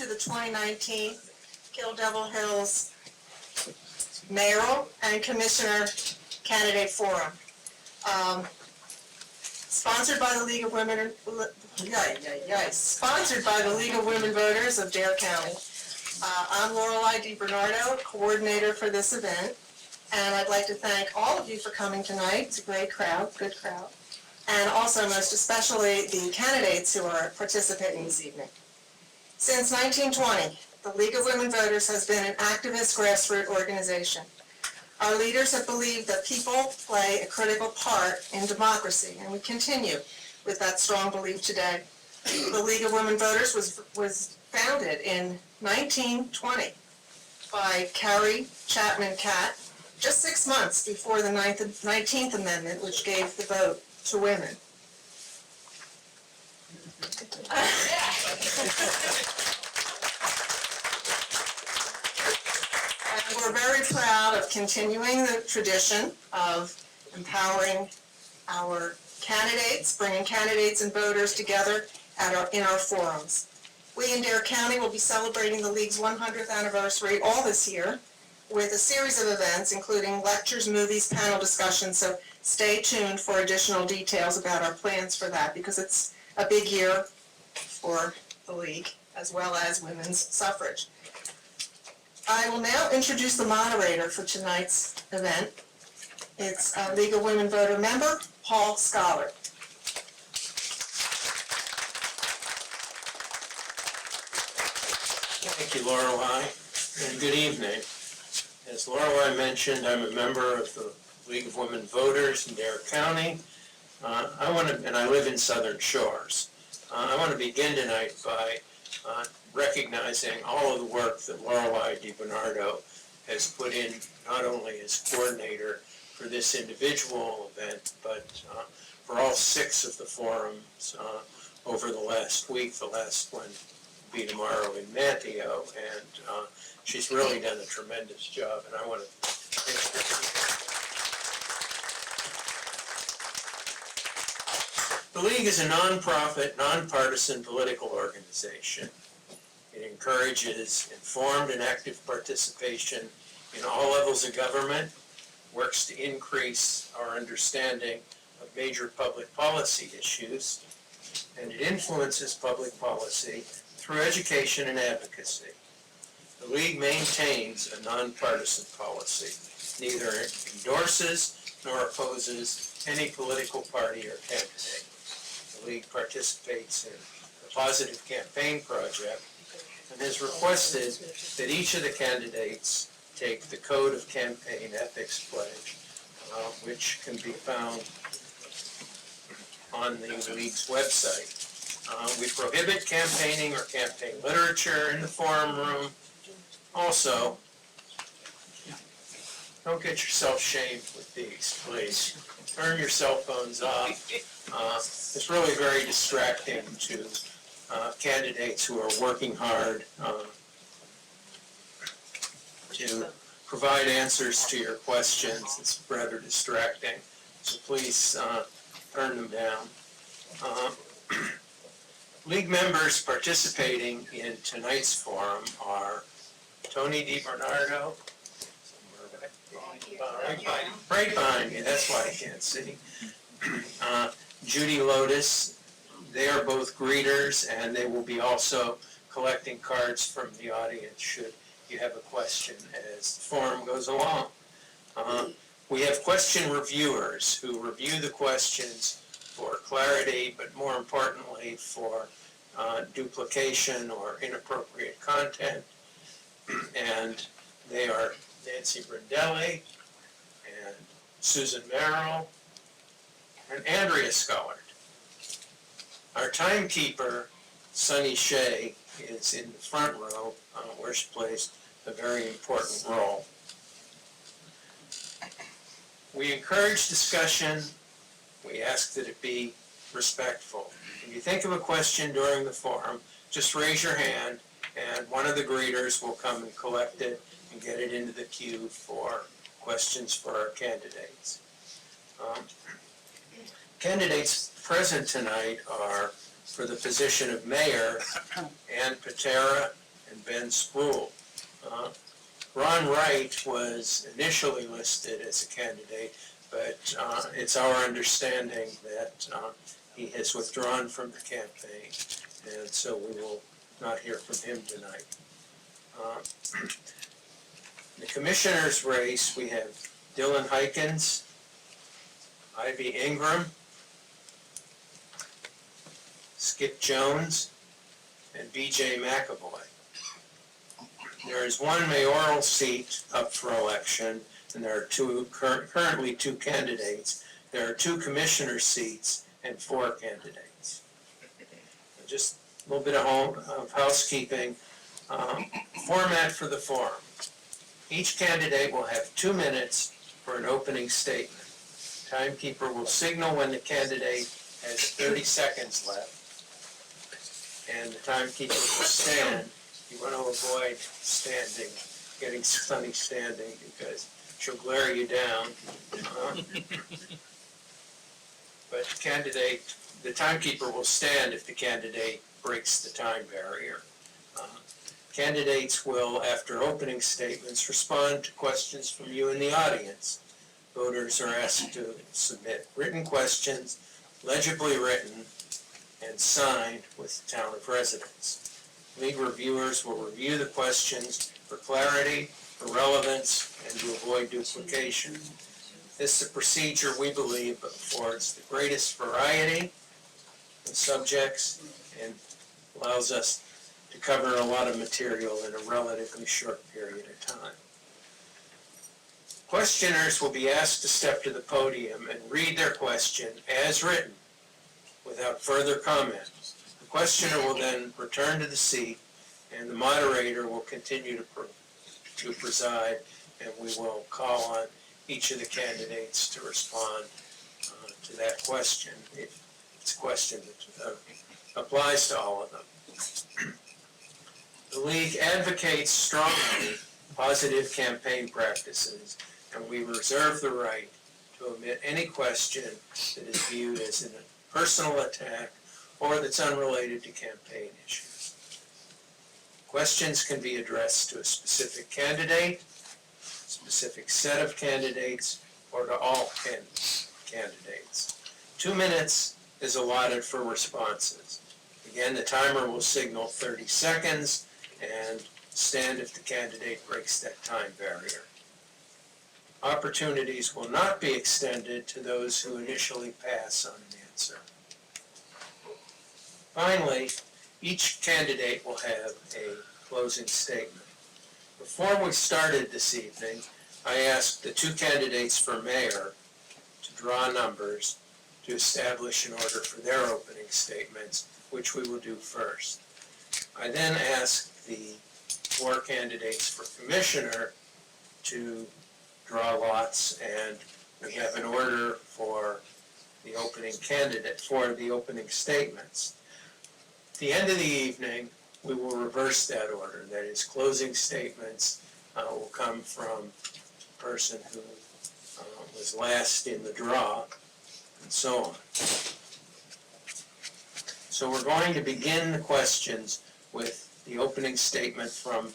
to the 2019 Kill Devil Hills Mayoral and Commissioner Candidate Forum. Sponsored by the League of Women, sponsored by the League of Women Voters of Dare County. I'm Lorelei DiBernardo, coordinator for this event, and I'd like to thank all of you for coming tonight. It's a great crowd, good crowd, and also most especially the candidates who are participating this evening. Since 1920, the League of Women Voters has been an activist grassroots organization. Our leaders have believed that people play a critical part in democracy, and we continue with that strong belief today. The League of Women Voters was founded in 1920 by Carrie Chapman Catt, just 6 months before the 19th Amendment, which gave the vote to women. And we're very proud of continuing the tradition of empowering our candidates, bringing candidates and voters together in our forums. We in Dare County will be celebrating the League's 100th anniversary all this year with a series of events, including lectures, movies, panel discussions, so stay tuned for additional details about our plans for that, because it's a big year for the League, as well as women's suffrage. I will now introduce the moderator for tonight's event. It's League of Women Voter member, Paul Scholar. Thank you, Lorelei, and good evening. As Lorelei mentioned, I'm a member of the League of Women Voters in Dare County. And I live in Southern Shores. I want to begin tonight by recognizing all of the work that Lorelei DiBernardo has put in, not only as coordinator for this individual event, but for all 6 of the forums over the last week. The last one will be tomorrow in Manteo, and she's really done a tremendous job, and I want to thank her. The League is a nonprofit, nonpartisan political organization. It encourages informed and active participation in all levels of government, works to increase our understanding of major public policy issues, and it influences public policy through education and advocacy. The League maintains a nonpartisan policy, neither endorses nor opposes any political party or candidate. The League participates in the Positive Campaign Project and has requested that each of the candidates take the Code of Campaign Ethics Pledge, which can be found on the League's website. We prohibit campaigning or campaign literature in the forum room. Also, don't get yourself shamed with these, please. Turn your cell phones off. It's really very distracting to candidates who are working hard to provide answers to your questions. It's rather distracting, so please turn them down. League members participating in tonight's forum are Tony DiBernardo, right behind me, that's why I can't see. Judy Lotus. They are both greeters, and they will be also collecting cards from the audience should you have a question as the forum goes along. We have question reviewers who review the questions for clarity, but more importantly for duplication or inappropriate content. And they are Nancy Brindelli and Susan Merrill and Andrea Scullard. Our timekeeper, Sunny Shea, is in the front row where she plays a very important role. We encourage discussion. We ask that it be respectful. If you think of a question during the forum, just raise your hand and one of the greeters will come and collect it and get it into the queue for questions for our candidates. Candidates present tonight are, for the position of mayor, Ann Patera and Ben Spruill. Ron Wright was initially listed as a candidate, but it's our understanding that he has withdrawn from the campaign, and so we will not hear from him tonight. The commissioner's race, we have Dylan Hykins, Ivy Ingram, Skip Jones, and B.J. McAvoy. There is one mayoral seat up for election, and there are currently two candidates. There are 2 commissioner seats and 4 candidates. Just a little bit of housekeeping. Format for the forum. Each candidate will have 2 minutes for an opening statement. Timekeeper will signal when the candidate has 30 seconds left, and the timekeeper will stand. You want to avoid standing, getting funny standing, because she'll glare you down. But the timekeeper will stand if the candidate breaks the time barrier. Candidates will, after opening statements, respond to questions from you in the audience. Voters are asked to submit written questions, legibly written, and signed with the town of residence. League reviewers will review the questions for clarity, for relevance, and to avoid duplication. This is a procedure we believe affords the greatest variety of subjects and allows us to cover a lot of material in a relatively short period of time. Questioners will be asked to step to the podium and read their question as written without further comment. The questioner will then return to the seat, and the moderator will continue to preside, and we will call on each of the candidates to respond to that question, if it's a question that applies to all of them. The League advocates strongly positive campaign practices, and we reserve the right to omit any question that is viewed as a personal attack or that's unrelated to campaign issues. Questions can be addressed to a specific candidate, specific set of candidates, or to all candidates. 2 minutes is allotted for responses. Again, the timer will signal 30 seconds and stand if the candidate breaks that time barrier. Opportunities will not be extended to those who initially pass on an answer. Finally, each candidate will have a closing statement. Before we started this evening, I asked the 2 candidates for mayor to draw numbers to establish an order for their opening statements, which we will do first. I then asked the 4 candidates for commissioner to draw lots, and we have an order for the opening candidate, for the opening statements. At the end of the evening, we will reverse that order. That is, closing statements will come from the person who was last in the draw, and so on. So we're going to begin the questions with the opening statement from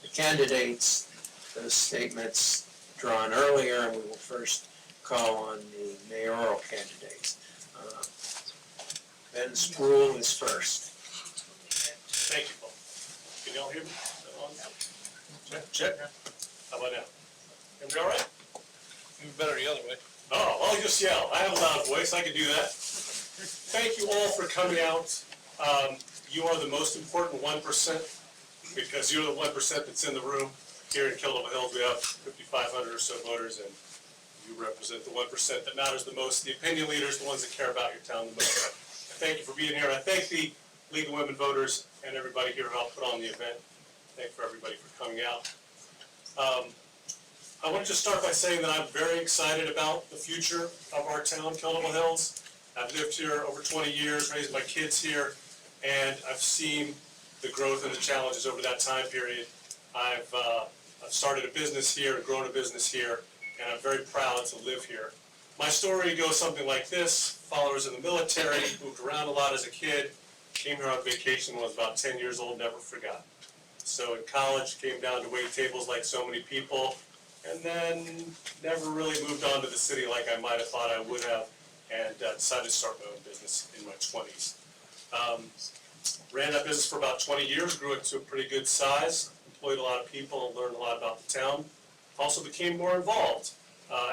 the candidates, those statements drawn earlier, and we will first call on the mayoral candidates. Ben Spruill is first. Thank you, Paul. Can y'all hear me? Is that on? Check. How about now? Everybody all right? Even better the other way. Oh, I'll just yell. I have a loud voice. I can do that. Thank you all for coming out. You are the most important 1% because you're the 1% that's in the room. Here in Killable Hills, we have 5,500 or so voters, and you represent the 1% that matters the most. The opinion leaders, the ones that care about your town the most. I thank you for being here. I thank the League of Women Voters and everybody here who helped put on the event. Thank you for everybody for coming out. I want to just start by saying that I'm very excited about the future of our town, Killable Hills. I've lived here over 20 years, raised my kids here, and I've seen the growth and the challenges over that time period. I've started a business here, grown a business here, and I'm very proud to live here. My story goes something like this. Followers in the military, moved around a lot as a kid, came here on vacation when I was about 10 years old, never forgot. So in college, came down to wait tables like so many people, and then never really moved on to the city like I might have thought I would have, and decided to start my own business in my 20s. Ran that business for about 20 years, grew it to a pretty good size, employed a lot of people, and learned a lot about the town. Also became more involved.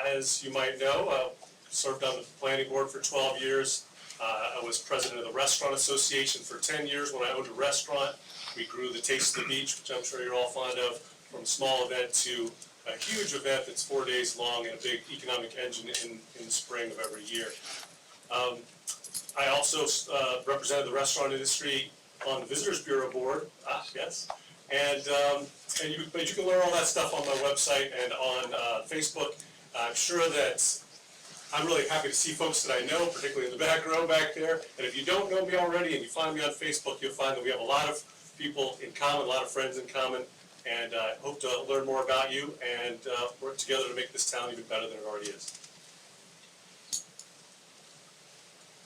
As you might know, served on the planning board for 12 years. I was president of the Restaurant Association for 10 years when I owned a restaurant. We grew the Taste of the Beach, which I'm sure you're all fond of, from a small event to a huge event that's 4 days long and a big economic engine in the spring of every year. I also represented the restaurant industry on the Visitors Bureau Board, yes. But you can learn all that stuff on my website and on Facebook. I'm sure that I'm really happy to see folks that I know, particularly in the back row back there. And if you don't know me already and you find me on Facebook, you'll find that we have a lot of people in common, a lot of friends in common. And I hope to learn more about you and work together to make this town even better than it already is.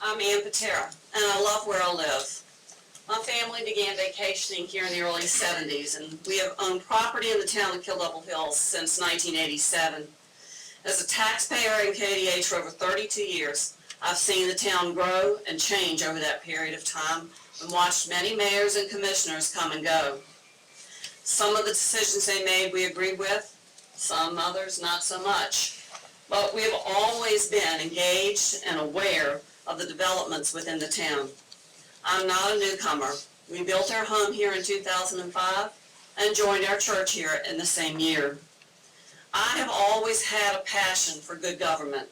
I'm Ann Patera, and I love where I live. My family began vacationing here in the early 70s, and we have owned property in the town of Kill Devil Hills since 1987. As a taxpayer in KDH for over 32 years, I've seen the town grow and change over that period of time and watched many mayors and commissioners come and go. Some of the decisions they made we agreed with, some others not so much. But we have always been engaged and aware of the developments within the town. I'm not a newcomer. We built our home here in 2005 and joined our church here in the same year. I have always had a passion for good government,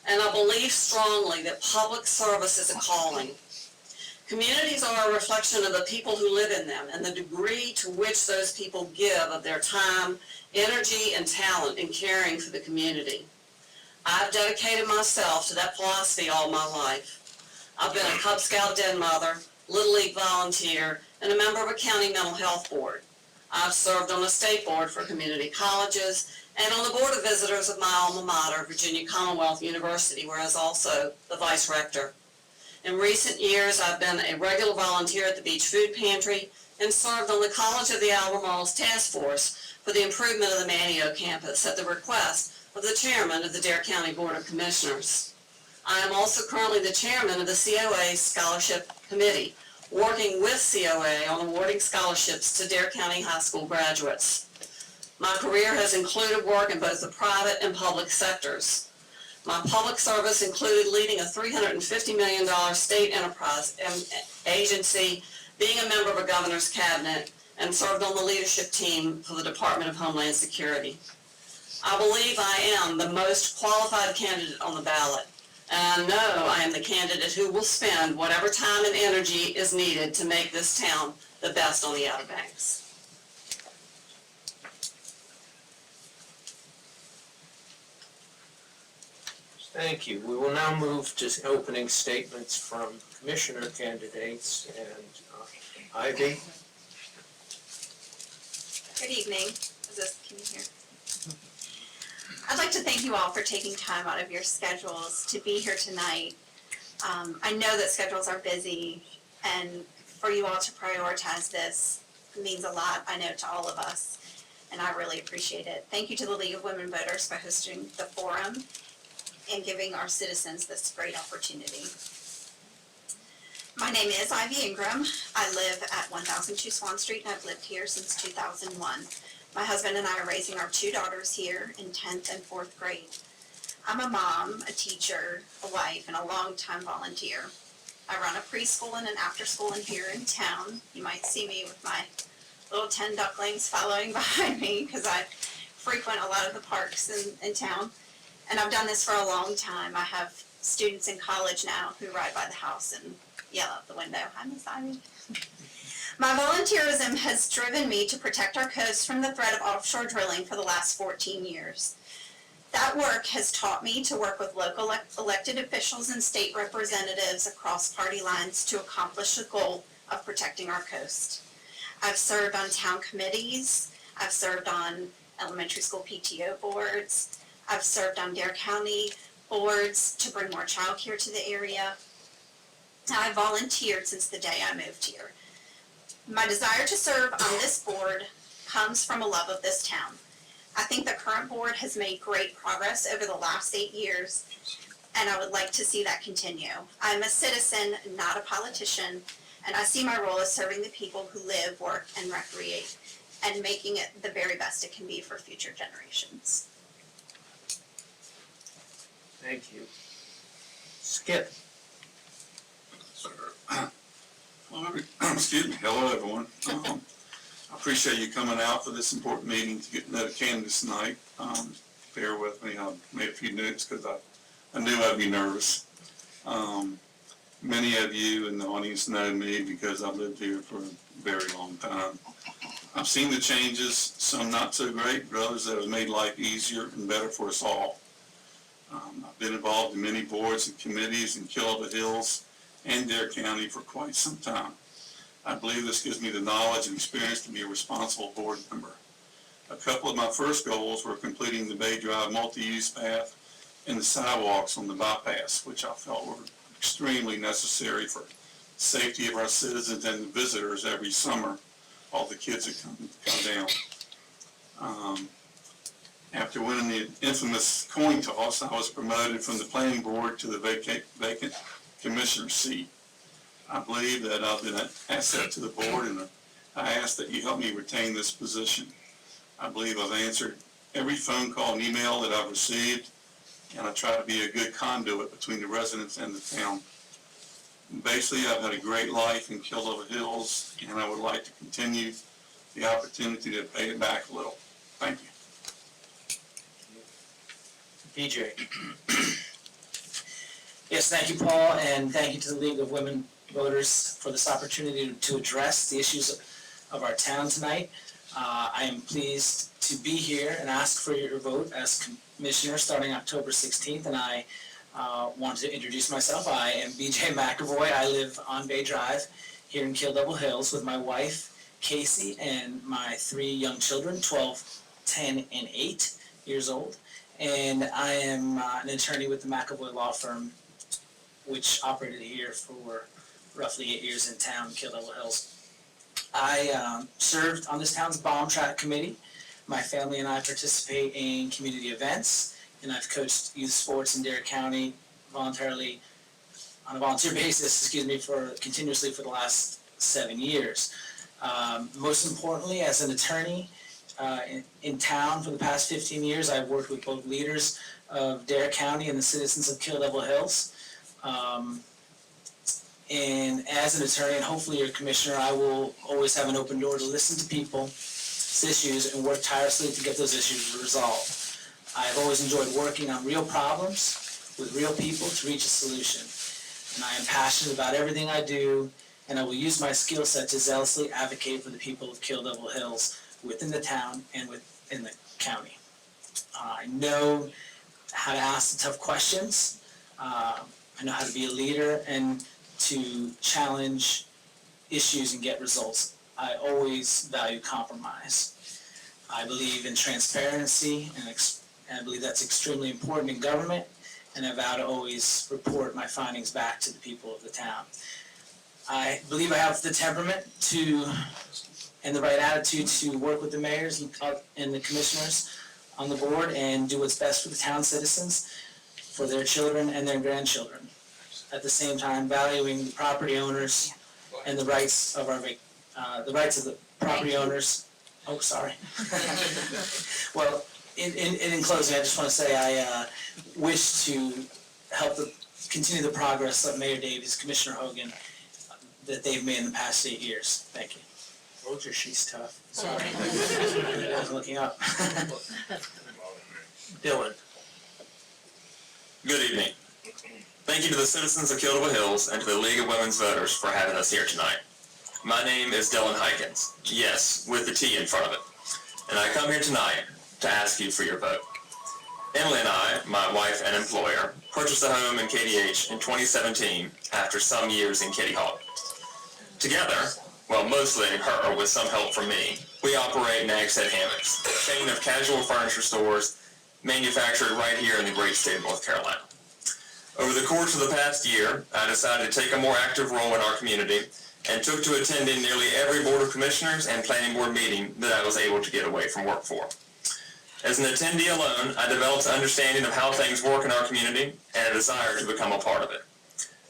and I believe strongly that public service is a calling. Communities are a reflection of the people who live in them and the degree to which those people give of their time, energy, and talent in caring for the community. I've dedicated myself to that philosophy all my life. I've been a Cub Scout den mother, Little League volunteer, and a member of a county mental health board. I've served on the state board for community colleges and on the board of visitors of my alma mater, Virginia Commonwealth University, where I was also the vice rector. In recent years, I've been a regular volunteer at the Beach Food Pantry and served on the College of the Albemarle's Task Force for the improvement of the Manteo campus at the request of the chairman of the Dare County Board of Commissioners. I am also currently the chairman of the COA Scholarship Committee, working with COA on awarding scholarships to Dare County High School graduates. My career has included work in both the private and public sectors. My public service included leading a $350 million state enterprise agency, being a member of a governor's cabinet, and served on the leadership team for the Department of Homeland Security. I believe I am the most qualified candidate on the ballot, and I know I am the candidate who will spend whatever time and energy is needed to make this town the best on the Outer Banks. Thank you. We will now move to opening statements from commissioner candidates, and Ivy. Good evening. Can you hear? I'd like to thank you all for taking time out of your schedules to be here tonight. I know that schedules are busy, and for you all to prioritize this means a lot, I know, to all of us, and I really appreciate it. Thank you to the League of Women Voters for hosting the forum and giving our citizens this great opportunity. My name is Ivy Ingram. I live at 1002 Swan Street, and I've lived here since 2001. My husband and I are raising our two daughters here in 10th and 4th grade. I'm a mom, a teacher, a wife, and a longtime volunteer. I run a preschool and an after school in here in town. You might see me with my little 10 ducklings following behind me because I frequent a lot of the parks in town. And I've done this for a long time. I have students in college now who ride by the house and yell out the window, "Hi, Miss Ivy." My volunteerism has driven me to protect our coast from the threat of offshore drilling for the last 14 years. That work has taught me to work with local elected officials and state representatives across party lines to accomplish the goal of protecting our coast. I've served on town committees. I've served on elementary school PTO boards. I've served on Dare County boards to bring more childcare to the area. I've volunteered since the day I moved here. My desire to serve on this board comes from a love of this town. I think the current board has made great progress over the last 8 years, and I would like to see that continue. I'm a citizen, not a politician, and I see my role as serving the people who live, work, and recreate, and making it the very best it can be for future generations. Thank you. Skip. Well, excuse me. Hello, everyone. I appreciate you coming out for this important meeting to get to know the candidates tonight. Bear with me. I made a few notes because I knew I'd be nervous. Many of you in the audience know me because I've lived here for a very long time. I've seen the changes, some not so great, but others that have made life easier and better for us all. I've been involved in many boards and committees in Killable Hills and Dare County for quite some time. I believe this gives me the knowledge and experience to be a responsible board member. A couple of my first goals were completing the Bay Drive multi-use path and the sidewalks on the bypass, which I felt were extremely necessary for the safety of our citizens and the visitors every summer, all the kids that come down. After winning the infamous coin toss, I was promoted from the planning board to the vacant commissioner seat. I believe that I've been an asset to the board, and I ask that you help me retain this position. I believe I've answered every phone call and email that I've received, and I try to be a good conduit between the residents and the town. Basically, I've had a great life in Killable Hills, and I would like to continue the opportunity to pay it back a little. Thank you. BJ. Yes, thank you, Paul, and thank you to the League of Women Voters for this opportunity to address the issues of our town tonight. I am pleased to be here and ask for your vote as commissioner starting October 16th, and I want to introduce myself. I am BJ McAvoy. I live on Bay Drive here in Killable Hills with my wife, Casey, and my 3 young children, 12, 10, and 8 years old. And I am an attorney with the McAvoy Law Firm, which operated here for roughly 8 years in town, Killable Hills. I served on this town's bomb track committee. My family and I participate in community events, and I've coached youth sports in Dare County voluntarily, on a volunteer basis, continuously for the last 7 years. Most importantly, as an attorney in town for the past 15 years, I've worked with both leaders of Dare County and the citizens of Killable Hills. And as an attorney, and hopefully your commissioner, I will always have an open door to listen to people's issues and work tirelessly to get those issues resolved. I've always enjoyed working on real problems with real people to reach a solution. And I am passionate about everything I do, and I will use my skill set to zealously advocate for the people of Killable Hills within the town and within the county. I know how to ask the tough questions. I know how to be a leader and to challenge issues and get results. I always value compromise. I believe in transparency, and I believe that's extremely important in government, and I vow to always report my findings back to the people of the town. I believe I have the temperament and the right attitude to work with the mayors and the commissioners on the board and do what's best for the town citizens, for their children and their grandchildren. At the same time, valuing the property owners and the rights of the property owners. Oh, sorry. Well, in closing, I just want to say I wish to help continue the progress of Mayor Davies, Commissioner Hogan, that they've made in the past 8 years. Thank you. Told you she's tough. Sorry. I wasn't looking up. Dylan. Good evening. Thank you to the citizens of Killable Hills and to the League of Women's Voters for having us here tonight. My name is Dylan Hykins, yes, with the T in front of it, and I come here tonight to ask you for your vote. Emily and I, my wife and employer, purchased a home in KDH in 2017 after some years in Kitty Hawk. Together, well, mostly her with some help from me, we operate Nag's Head Hammocks, a chain of casual furniture stores manufactured right here in the great state of North Carolina. Over the course of the past year, I decided to take a more active role in our community and took to attending nearly every Board of Commissioners and Planning Board meeting that I was able to get away from work for. As an attendee alone, I developed an understanding of how things work in our community and a desire to become a part of it.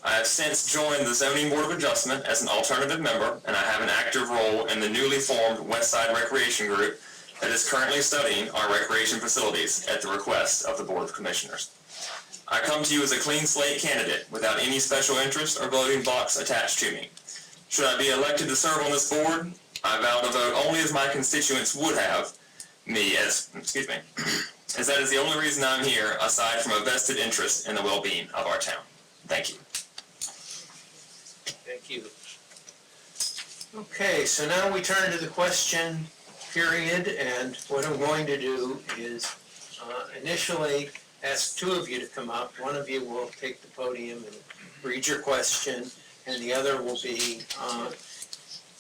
I have since joined the Zoning Board of Adjustment as an alternative member, and I have an active role in the newly formed Westside Recreation Group that is currently studying our recreation facilities at the request of the Board of Commissioners. I come to you as a clean slate candidate without any special interest or voting box attached to me. Should I be elected to serve on this board, I vow to vote only as my constituents would have me as that is the only reason I'm here, aside from a vested interest in the well-being of our town. Thank you. Thank you. Okay, so now we turn to the question period, and what I'm going to do is initially ask two of you to come up. One of you will take the podium and read your question, and the other will be,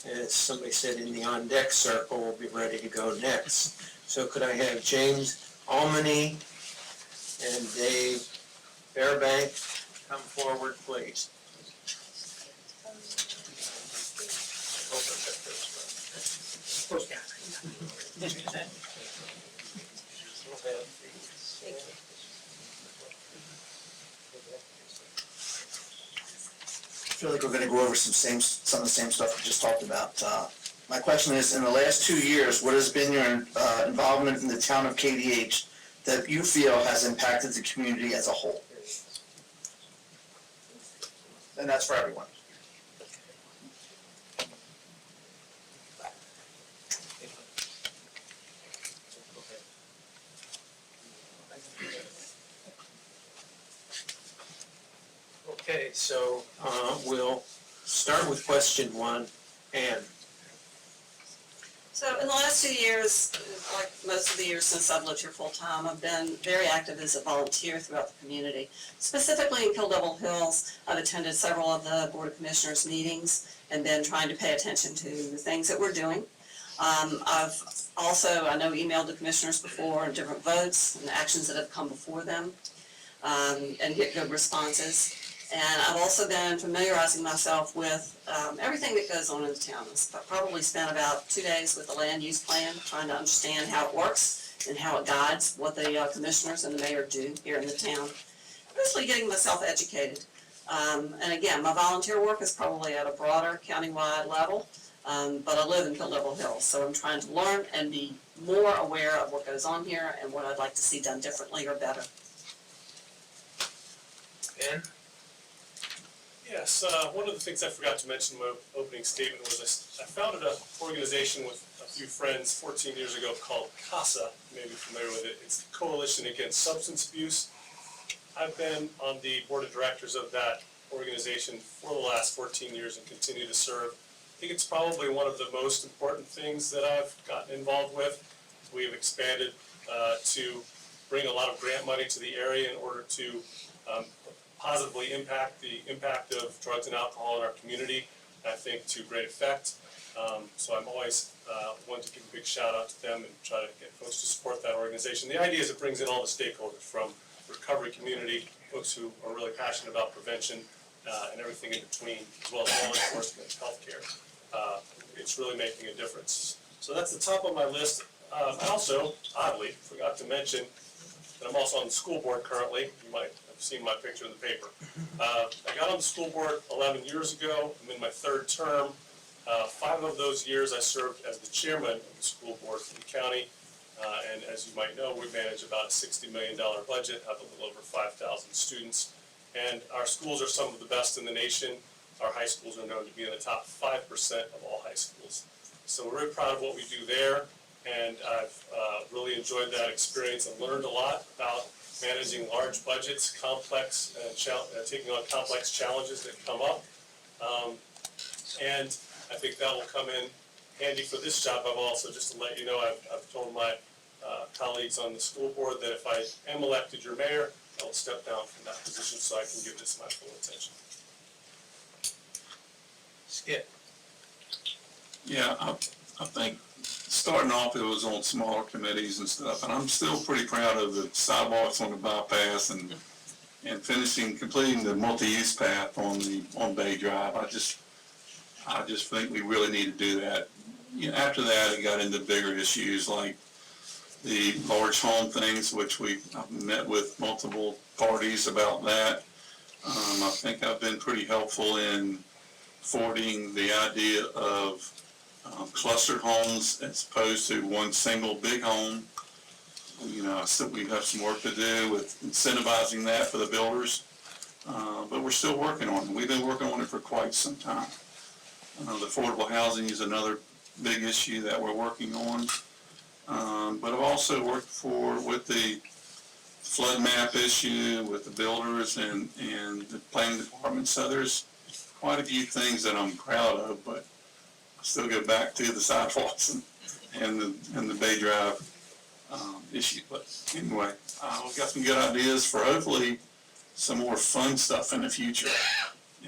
as somebody said, in the on-deck circle, will be ready to go next. So could I have James Almany and Dave Fairbank come forward, please? I feel like we're going to go over some of the same stuff we just talked about. My question is, in the last 2 years, what has been your involvement in the town of KDH that you feel has impacted the community as a whole? And that's for everyone. Okay, so we'll start with question one. Ann. So in the last 2 years, like most of the years since I've lived here full-time, I've been very active as a volunteer throughout the community. Specifically in Kill Devil Hills, I've attended several of the Board of Commissioners meetings and been trying to pay attention to the things that we're doing. I've also, I know, emailed the commissioners before and different votes and actions that have come before them and get good responses. And I've also been familiarizing myself with everything that goes on in the town. I've probably spent about 2 days with the land use plan, trying to understand how it works and how it guides what the commissioners and the mayor do here in the town. Basically getting myself educated. And again, my volunteer work is probably at a broader countywide level, but I live in Kill Devil Hills, so I'm trying to learn and be more aware of what goes on here and what I'd like to see done differently or better. Ben? Yes, one of the things I forgot to mention in my opening statement was I founded an organization with a few friends 14 years ago called CASA. You may be familiar with it. It's the Coalition Against Substance Abuse. I've been on the board of directors of that organization for the last 14 years and continue to serve. I think it's probably one of the most important things that I've gotten involved with. We've expanded to bring a lot of grant money to the area in order to positively impact the impact of drugs and alcohol in our community, I think to great effect. So I'm always one to give a big shout out to them and try to get folks to support that organization. The idea is it brings in all the stakeholders from the recovery community, folks who are really passionate about prevention and everything in between, as well as law enforcement and healthcare. It's really making a difference. So that's the top of my list. I also, oddly, forgot to mention that I'm also on the school board currently. You might seen my picture in the paper. I got on the school board 11 years ago. I'm in my third term. 5 of those years I served as the chairman of the school board for the county. And as you might know, we manage about a $60 million budget, have a little over 5,000 students. And our schools are some of the best in the nation. Our high schools are known to be in the top 5% of all high schools. So we're very proud of what we do there. And I've really enjoyed that experience and learned a lot about managing large budgets, complex, taking on complex challenges that come up. And I think that will come in handy for this job. I've also, just to let you know, I've told my colleagues on the school board that if I am elected your mayor, I will step down from that position so I can give this my full attention. Skip. Yeah, I think starting off, it was on smaller committees and stuff, and I'm still pretty proud of the sidewalks on the bypass and completing the multi-use path on Bay Drive. I just think we really need to do that. You know, after that, it got into bigger issues like the large home things, which I've met with multiple parties about that. I think I've been pretty helpful in forwarding the idea of clustered homes as opposed to one single big home. You know, I said we have some work to do with incentivizing that for the builders, but we're still working on it. We've been working on it for quite some time. The affordable housing is another big issue that we're working on. But I've also worked with the flood map issue, with the builders and the planning department. So there's quite a few things that I'm proud of, but I still go back to the sidewalks and the Bay Drive issue. But anyway, we've got some good ideas for hopefully some more fun stuff in the future,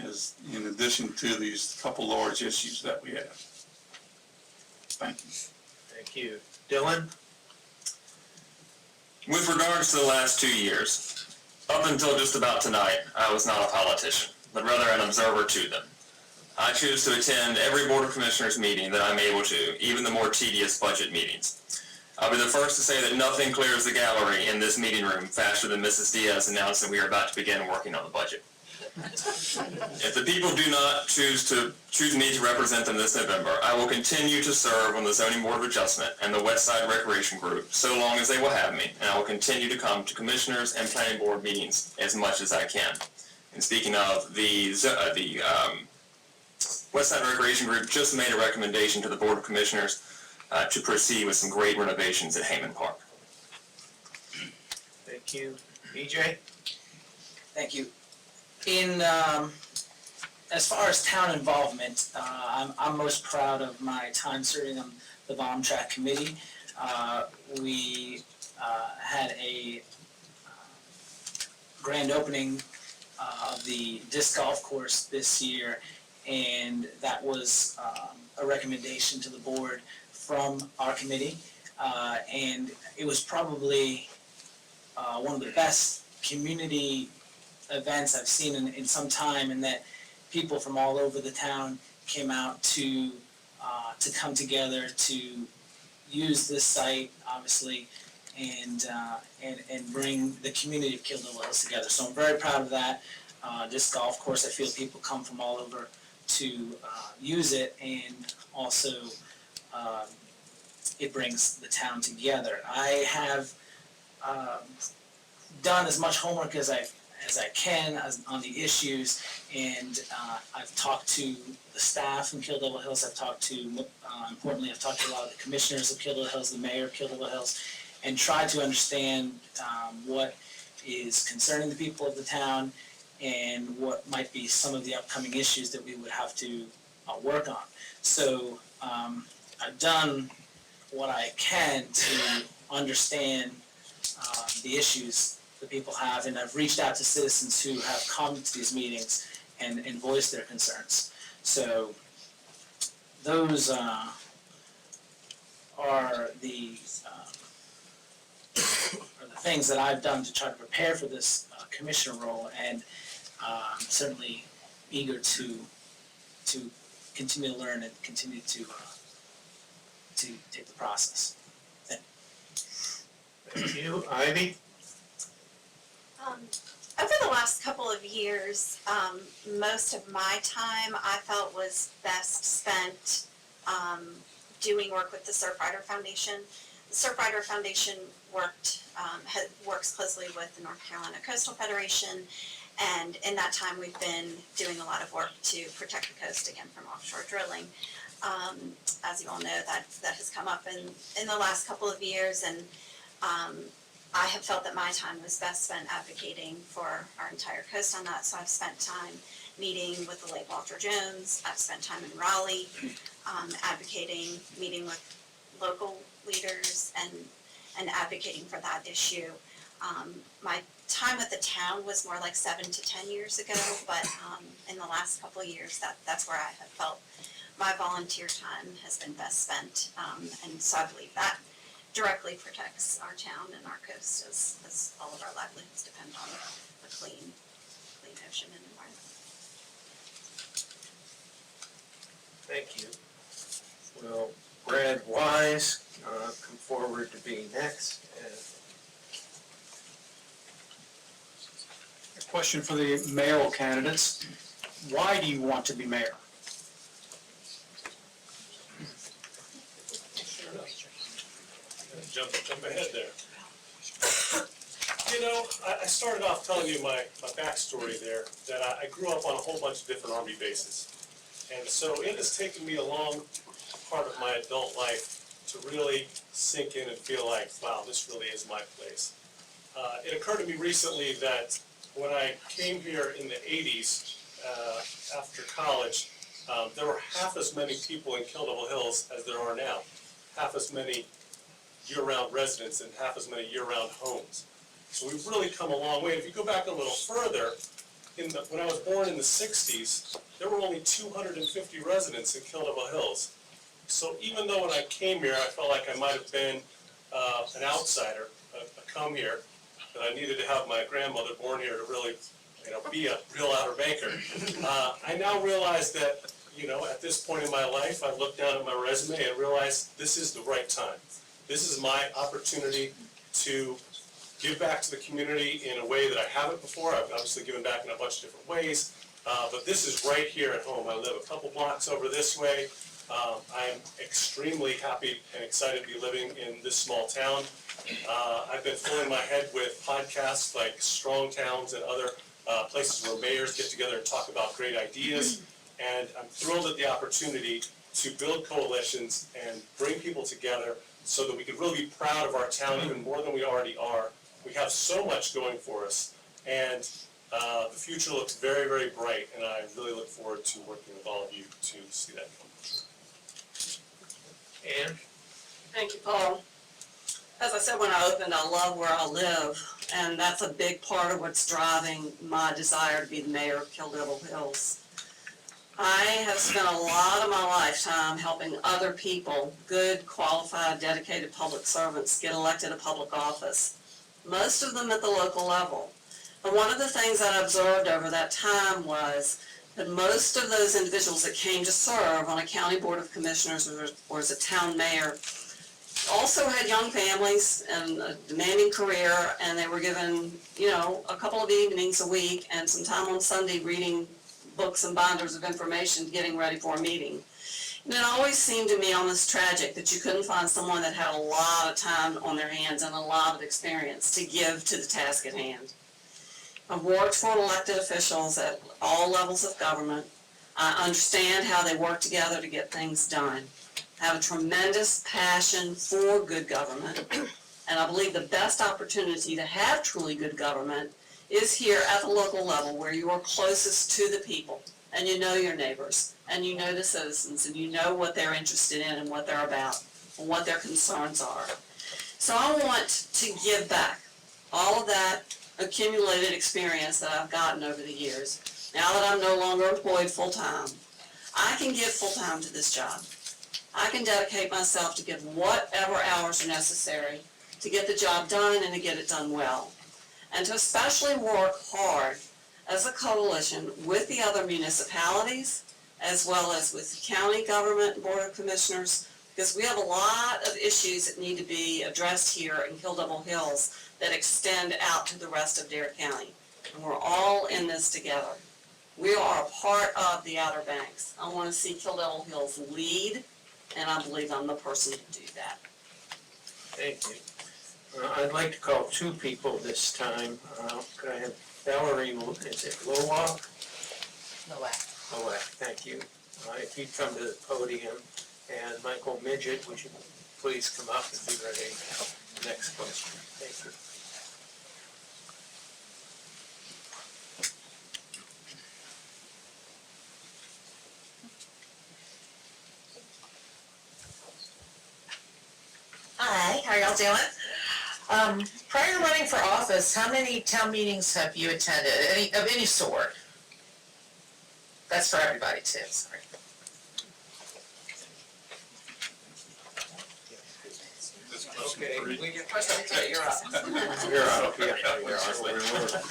as in addition to these couple large issues that we have. Thank you. Thank you. Dylan? With regards to the last 2 years, up until just about tonight, I was not a politician, but rather an observer to them. I choose to attend every Board of Commissioners meeting that I'm able to, even the more tedious budget meetings. I'll be the first to say that nothing clears the gallery in this meeting room faster than Mrs. Diaz announcing we are about to begin working on the budget. If the people do not choose me to represent them this November, I will continue to serve on the Zoning Board of Adjustment and the West Side Recreation Group so long as they will have me, and I will continue to come to Commissioners and Planning Board meetings as much as I can. And speaking of, the West Side Recreation Group just made a recommendation to the Board of Commissioners to proceed with some great renovations at Hayman Park. Thank you. BJ? Thank you. As far as town involvement, I'm most proud of my time serving on the Bomb Track Committee. We had a grand opening of the disc golf course this year, and that was a recommendation to the board from our committee, and it was probably one of the best community events I've seen in some time, in that people from all over the town came out to come together to use this site, obviously, and bring the community of Kildover Hills together. So I'm very proud of that. This golf course, I feel people come from all over to use it, and also it brings the town together. I have done as much homework as I can on the issues, and I've talked to the staff from Kildover Hills. I've talked to, importantly, I've talked to a lot of the commissioners of Kildover Hills, the mayor of Kildover Hills, and tried to understand what is concerning the people of the town and what might be some of the upcoming issues that we would have to work on. So I've done what I can to understand the issues that people have, and I've reached out to citizens who have come to these meetings and voiced their concerns. So those are the things that I've done to try to prepare for this commissioner role, and I'm certainly eager to continue to learn and continue to take the process. Thank you. Ivy? Over the last couple of years, most of my time I felt was best spent doing work with the Surfrider Foundation. The Surfrider Foundation works closely with the North Carolina Coastal Federation, and in that time we've been doing a lot of work to protect the coast again from offshore drilling. As you all know, that has come up in the last couple of years, and I have felt that my time was best spent advocating for our entire coast on that, so I've spent time meeting with the late Walter Jones. I've spent time in Raleigh, advocating, meeting with local leaders and advocating for that issue. My time with the town was more like 7 to 10 years ago, but in the last couple of years, that's where I have felt my volunteer time has been best spent, and so I believe that directly protects our town and our coast, as all of our livelihoods depend on a clean ocean and environment. Wise, come forward to be next. A question for the mayoral candidates. Why do you want to be mayor? Jump ahead there. You know, I started off telling you my backstory there, that I grew up on a whole bunch of different Army bases. And so it has taken me a long part of my adult life to really sink in and feel like, wow, this really is my place. It occurred to me recently that when I came here in the 80s, after college, there were half as many people in Kill Devil Hills as there are now. Half as many year-round residents and half as many year-round homes. So we've really come a long way. If you go back a little further, when I was born in the 60s, there were only 250 residents in Kill Devil Hills. So even though when I came here, I felt like I might have been an outsider, a come here, that I needed to have my grandmother born here to really, be a real Outer Banker. I now realize that, at this point in my life, I look down at my resume and realize this is the right time. This is my opportunity to give back to the community in a way that I haven't before. I've obviously given back in a bunch of different ways, but this is right here at home. I live a couple blocks over this way. I'm extremely happy and excited to be living in this small town. I've been filling my head with podcasts like Strong Towns and other places where mayors get together and talk about great ideas. And I'm thrilled at the opportunity to build coalitions and bring people together so that we can really be proud of our town even more than we already are. We have so much going for us, and the future looks very, very bright, and I really look forward to working with all of you to see that come true. Ann? Thank you, Paul. As I said when I opened, I love where I live, and that's a big part of what's driving my desire to be the mayor of Kill Devil Hills. I have spent a lot of my lifetime helping other people, good, qualified, dedicated public servants, get elected to public office, most of them at the local level. And one of the things that I observed over that time was that most of those individuals that came to serve on a county board of commissioners or as a town mayor also had young families and a demanding career, and they were given, a couple of evenings a week and some time on Sunday reading books and binders of information getting ready for a meeting. And it always seemed to me almost tragic that you couldn't find someone that had a lot of time on their hands and a lot of experience to give to the task at hand. I've worked for elected officials at all levels of government. I understand how they work together to get things done. I have a tremendous passion for good government, and I believe the best opportunity to have truly good government is here at the local level where you are closest to the people, and you know your neighbors, and you know the citizens, and you know what they're interested in and what they're about, and what their concerns are. So I want to give back all of that accumulated experience that I've gotten over the years. Now that I'm no longer employed full-time, I can give full-time to this job. I can dedicate myself to give whatever hours are necessary to get the job done and to get it done well. And to especially work hard as a coalition with the other municipalities, as well as with the county government and board of commissioners, because we have a lot of issues that need to be addressed here in Kill Devil Hills that extend out to the rest of Dare County. And we're all in this together. We are a part of the Outer Banks. I want to see Kill Devil Hills lead, and I believe I'm the person to do that. Thank you. I'd like to call two people this time. Could I have Valerie, is it Lowak? Lowak, thank you. If you'd come to the podium, and Michael Midget, would you please come up and be ready for the next question? Thank you. Hi, how y'all doing? Prior to running for office, how many town meetings have you attended, of any sort? That's for everybody too, sorry. Okay, Your question, you're up. you're up, yeah.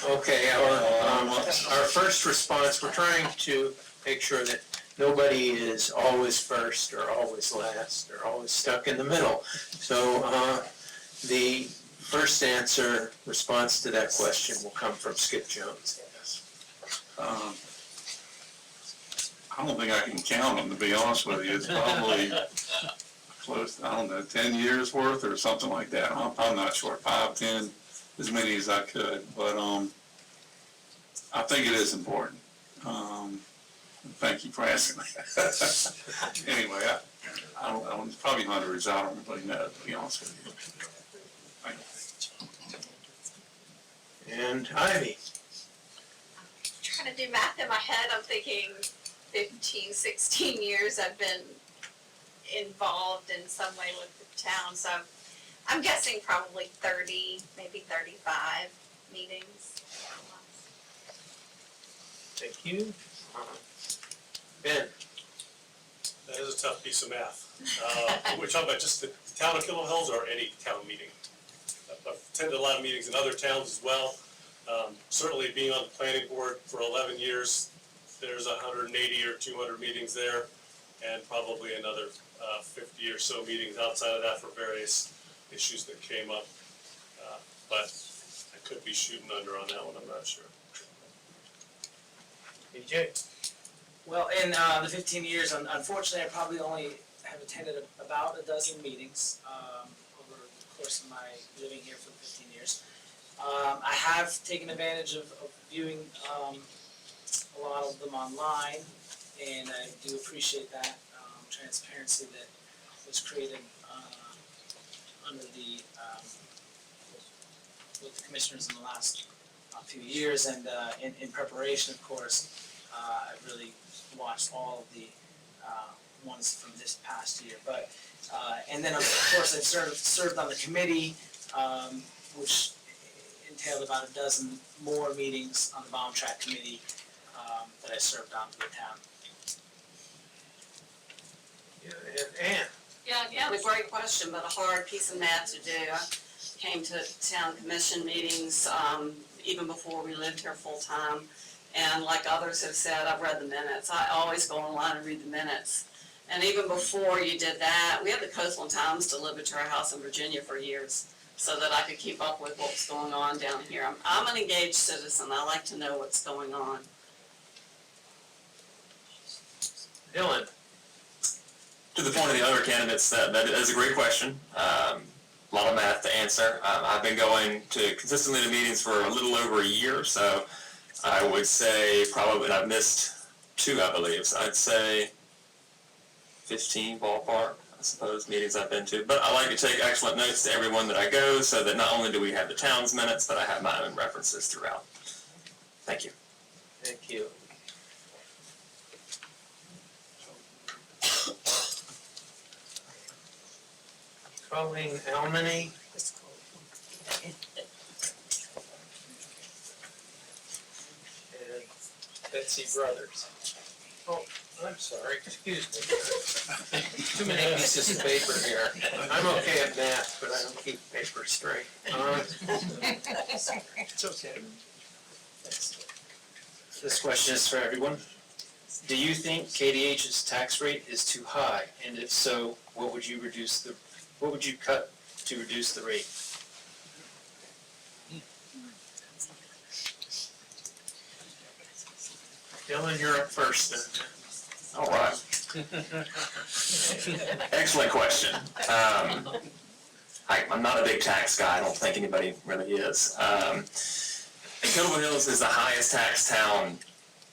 Okay, our first response, we're trying to make sure that nobody is always first or always last or always stuck in the middle. So the first response to that question will come from Skip Jones. I don't think I can count them, to be honest with you. It's probably close, I don't know, 10 years worth or something like that. I'm not sure, 5, 10, as many as I could. But I think it is important. Thank you for asking that. Anyway, I don't, it's probably hundreds. I don't really know, to be honest with you. Thank you. And Ivy. Trying to do math in my head, I'm thinking 15, 16 years I've been involved in some way with the town, so I'm guessing probably 30, maybe 35 meetings. Thank you. Ben. That is a tough piece of math. We're talking about just the town of Killable Hills or any town meeting? I've attended a lot of meetings in other towns as well. Certainly being on the planning board for 11 years, there's 180 or 200 meetings there, and probably another 50 or so meetings outside of that for various issues that came up. But I could be shooting under on that one, I'm not sure. BJ. Well, in the 15 years, unfortunately, I probably only have attended about a dozen meetings over the course of my living here for 15 years. I have taken advantage of viewing a lot of them online, and I do appreciate that transparency that was created under the with the commissioners in the last few years, and in preparation, of course, I've really watched all of the ones from this past year. But and then of course I've served on the committee, which entailed about a dozen more meetings on the bomb track committee that I served on for the town. Yeah, and Ann. Yeah, again, a great question, but a hard piece of math to do. I came to town commission meetings even before we lived here full-time. And like others have said, I've read the minutes. I always go online and read the minutes. And even before you did that, we had the Coastal Times delivered to our house in Virginia for years so that I could keep up with what was going on down here. I'm an engaged citizen. I like to know what's going on. Dylan. To the point of the other candidates, that is a great question. A lot of math to answer. I've been going consistently to meetings for a little over a year, so I would say probably, and I've missed 2, I believe, so I'd say 15 ballpark, I suppose, meetings I've been to. But I like to take excellent notes to everyone that I go, so that not only do we have the town's minutes, but I have my own references throughout. Thank you. Thank you. Colleen Almany. And Betsy Brothers. Oh, I'm sorry, excuse me. Too many pieces of paper here. I'm okay at math, but I don't keep paper straight. It's okay. This question is for everyone. Do you think KDH's tax rate is too high? And if so, what would you cut to reduce the rate? Dylan, you're up first then. All right. Excellent question. I'm not a big tax guy. I don't think anybody really is. Killable Hills is the highest tax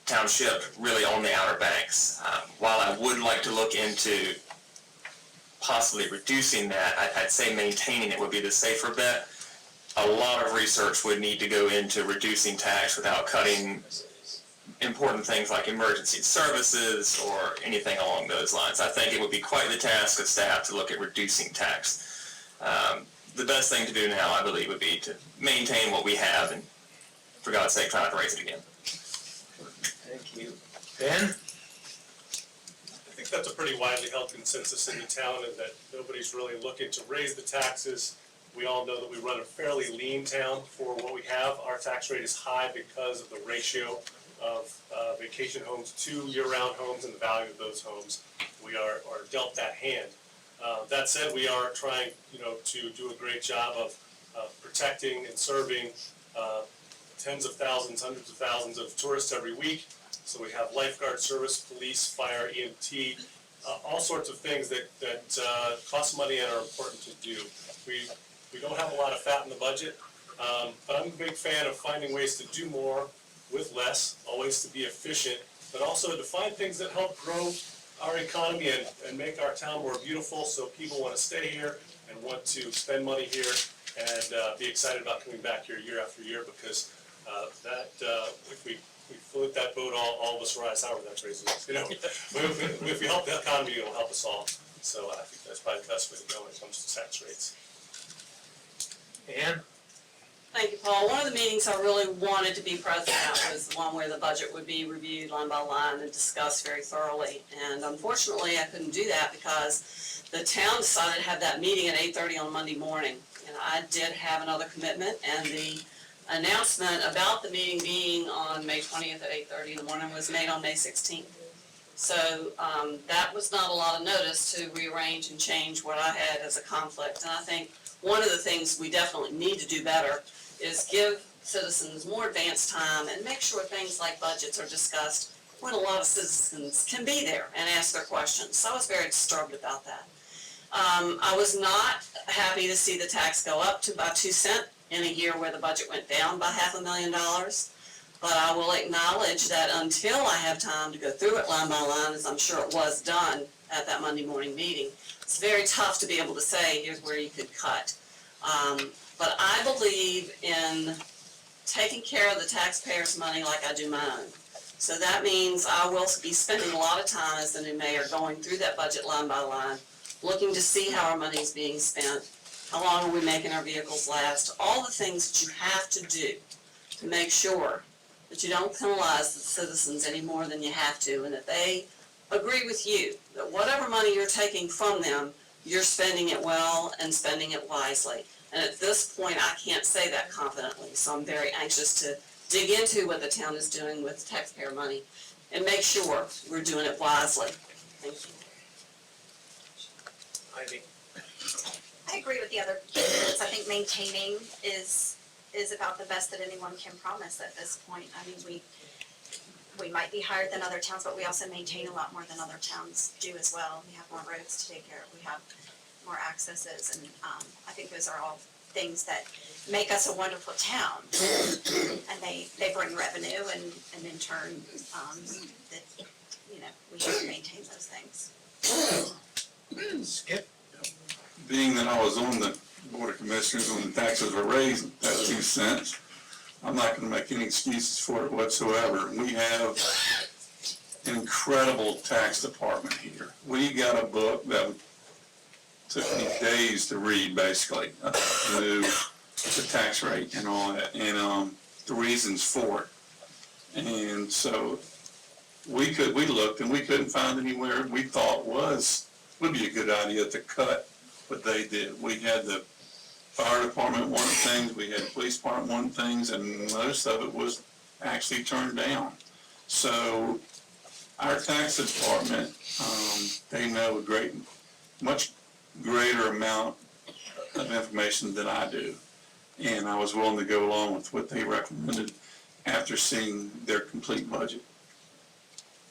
township really on the Outer Banks. While I would like to look into possibly reducing that, I'd say maintaining it would be the safer bet. A lot of research would need to go into reducing tax without cutting important things like emergency services or anything along those lines. I think it would be quite the task of staff to look at reducing tax. The best thing to do now, I believe, would be to maintain what we have and, for God's sake, try not to raise it again. Thank you. Ben? I think that's a pretty widely held consensus in the town, is that nobody's really looking to raise the taxes. We all know that we run a fairly lean town for what we have. Our tax rate is high because of the ratio of vacation homes to year-round homes and the value of those homes, we are dealt that hand. That said, we are trying, to do a great job of protecting and serving tens of thousands, hundreds of thousands of tourists every week. So we have lifeguard service, police, fire, EMT, all sorts of things that cost money and are important to do. We don't have a lot of fat in the budget, but I'm a big fan of finding ways to do more with less, always to be efficient, but also to find things that help grow our economy and make our town more beautiful, so people want to stay here and want to spend money here and be excited about coming back here year after year, because if we float that boat, all of us rise, however that phrase is, if we help the economy, it'll help us all. So I think that's probably the best way to go when it comes to tax rates. Ann? Thank you, Paul. One of the meetings I really wanted to be present at was the one where the budget would be reviewed line by line and discussed very thoroughly. And unfortunately, I couldn't do that because the town decided to have that meeting at 8:30 on Monday morning. And I did have another commitment, and the announcement about the meeting being on May 20th at 8:30 in the morning was made on May 16th. So that was not a lot of notice to rearrange and change what I had as a conflict. And I think one of the things we definitely need to do better is give citizens more advance time and make sure things like budgets are discussed when a lot of citizens can be there and ask their questions. So I was very disturbed about that. I was not happy to see the tax go up to about 2 cents in a year where the budget went down by $500,000. But I will acknowledge that until I have time to go through it line by line, as I'm sure it was done at that Monday morning meeting, it's very tough to be able to say, here's where you could cut. But I believe in taking care of the taxpayers' money like I do mine. So that means I will be spending a lot of time as the new mayor going through that budget line by line, looking to see how our money is being spent, how long are we making our vehicles last, all the things that you have to do to make sure that you don't penalize the citizens any more than you have to, and that they agree with you that whatever money you're taking from them, you're spending it well and spending it wisely. And at this point, I can't say that confidently, so I'm very anxious to dig into what the town is doing with taxpayer money and make sure we're doing it wisely. Thank you. Ivy? I agree with the other candidates. I think maintaining is about the best that anyone can promise at this point. I mean, we might be higher than other towns, but we also maintain a lot more than other towns do as well. We have more roads to take care of. We have more accesses, and I think those are all things that make us a wonderful town. And they bring revenue, and in turn, that, we have to maintain those things. Skip? Being that I was on the Board of Commissioners when the taxes were raised, that's 2 cents. I'm not gonna make any excuses for it whatsoever. We have an incredible tax department here. We got a book that took me days to read, basically, the tax rate and all that, and the reasons for it. And so we looked and we couldn't find anywhere we thought would be a good idea to cut what they did. We had the fire department wanted things, we had the police department wanted things, and most of it was actually turned down. So our tax department, they know much greater amount of information than I do. And I was willing to go along with what they recommended after seeing their complete budget.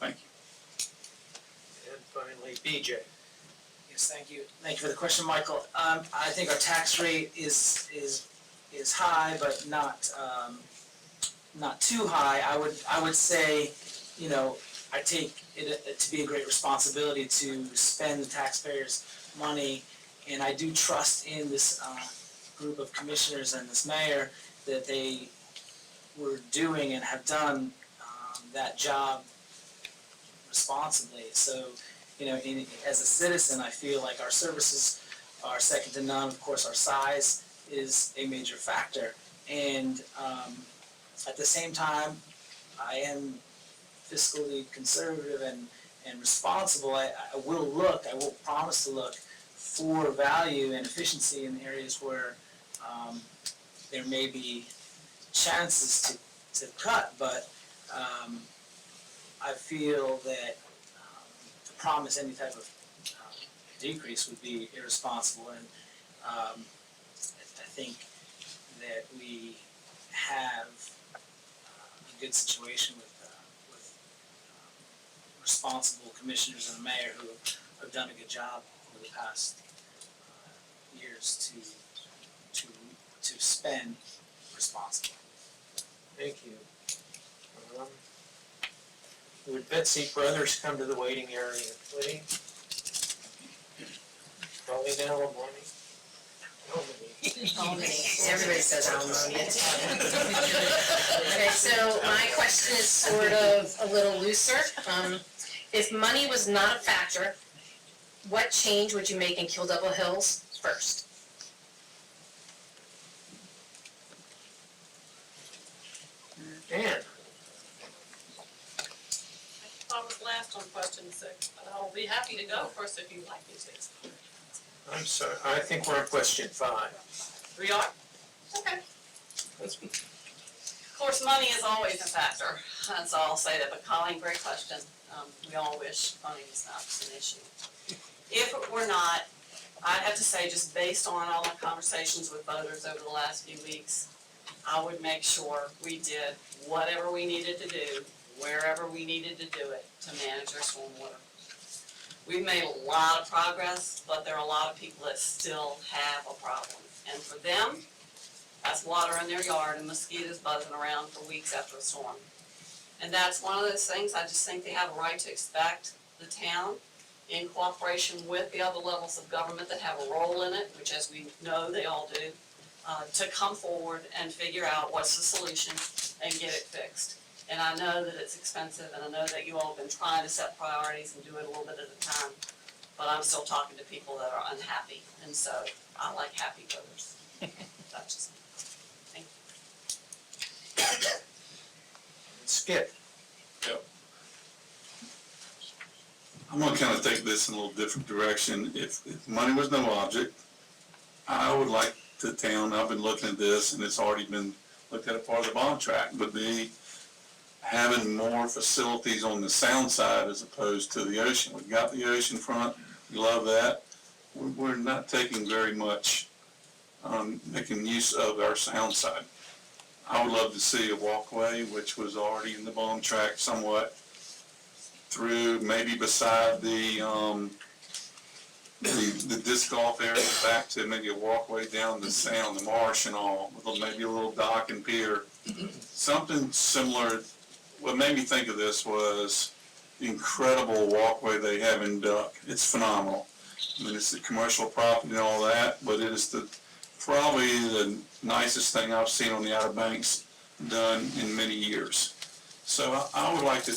Thank you. And finally, BJ? Yes, thank you. Thank you for the question, Michael. I think our tax rate is high, but not too high. I would say, I take it to be a great responsibility to spend the taxpayers' money, and I do trust in this group of commissioners and this mayor that they were doing and have done that job responsibly. So, as a citizen, I feel like our services are second to none. Of course, our size is a major factor, and at the same time, I am fiscally conservative and responsible. I will promise to look for value and efficiency in areas where there may be chances to cut, but I feel that to promise any type of decrease would be irresponsible, and I think that we have a good situation with responsible commissioners and a mayor who have done a good job over the past years to spend responsibly. Thank you. Would Betsy Brothers come to the waiting area, please? Probably now, Bonnie. Everybody says alimony. Okay, so my question is sort of a little looser. If money was not a factor, what change would you make in Kill Devil Hills first? Dan? I was last on question 6, but I'll be happy to go first if you'd like me to. I'm sorry, I think we're on question 5. We are? Okay. Of course, money is always a factor, that's all I'll say that, but Colleen, great question. We all wish money was not an issue. If it were not, I'd have to say, just based on all the conversations with voters over the last few weeks, I would make sure we did whatever we needed to do, wherever we needed to do it, to manage our stormwater. We've made a lot of progress, but there are a lot of people that still have a problem. And for them, that's water in their yard and mosquitoes buzzing around for weeks after a storm. And that's one of those things I just think they have a right to expect the town, in cooperation with the other levels of government that have a role in it, which as we know they all do, to come forward and figure out what's the solution and get it fixed. And I know that it's expensive, and I know that you all have been trying to set priorities and do it a little bit at a time, but I'm still talking to people that are unhappy, and so I like happy voters. That's just, thank you. Skip? I'm gonna kind of take this in a little different direction. If money was no object, I would like the town, I've been looking at this, and it's already been looked at a part of the bond track, would be having more facilities on the sound side as opposed to the ocean. We've got the ocean front, we love that. We're not taking very much, making use of our sound side. I would love to see a walkway, which was already in the bond track somewhat, through maybe beside the disc golf area back to maybe a walkway down the sound, the marsh and all, with maybe a little dock and pier. Something similar. What made me think of this was the incredible walkway they have in Duck. It's phenomenal. I mean, it's the commercial property and all that, but it is probably the nicest thing I've seen on the Outer Banks done in many years. So I would like to,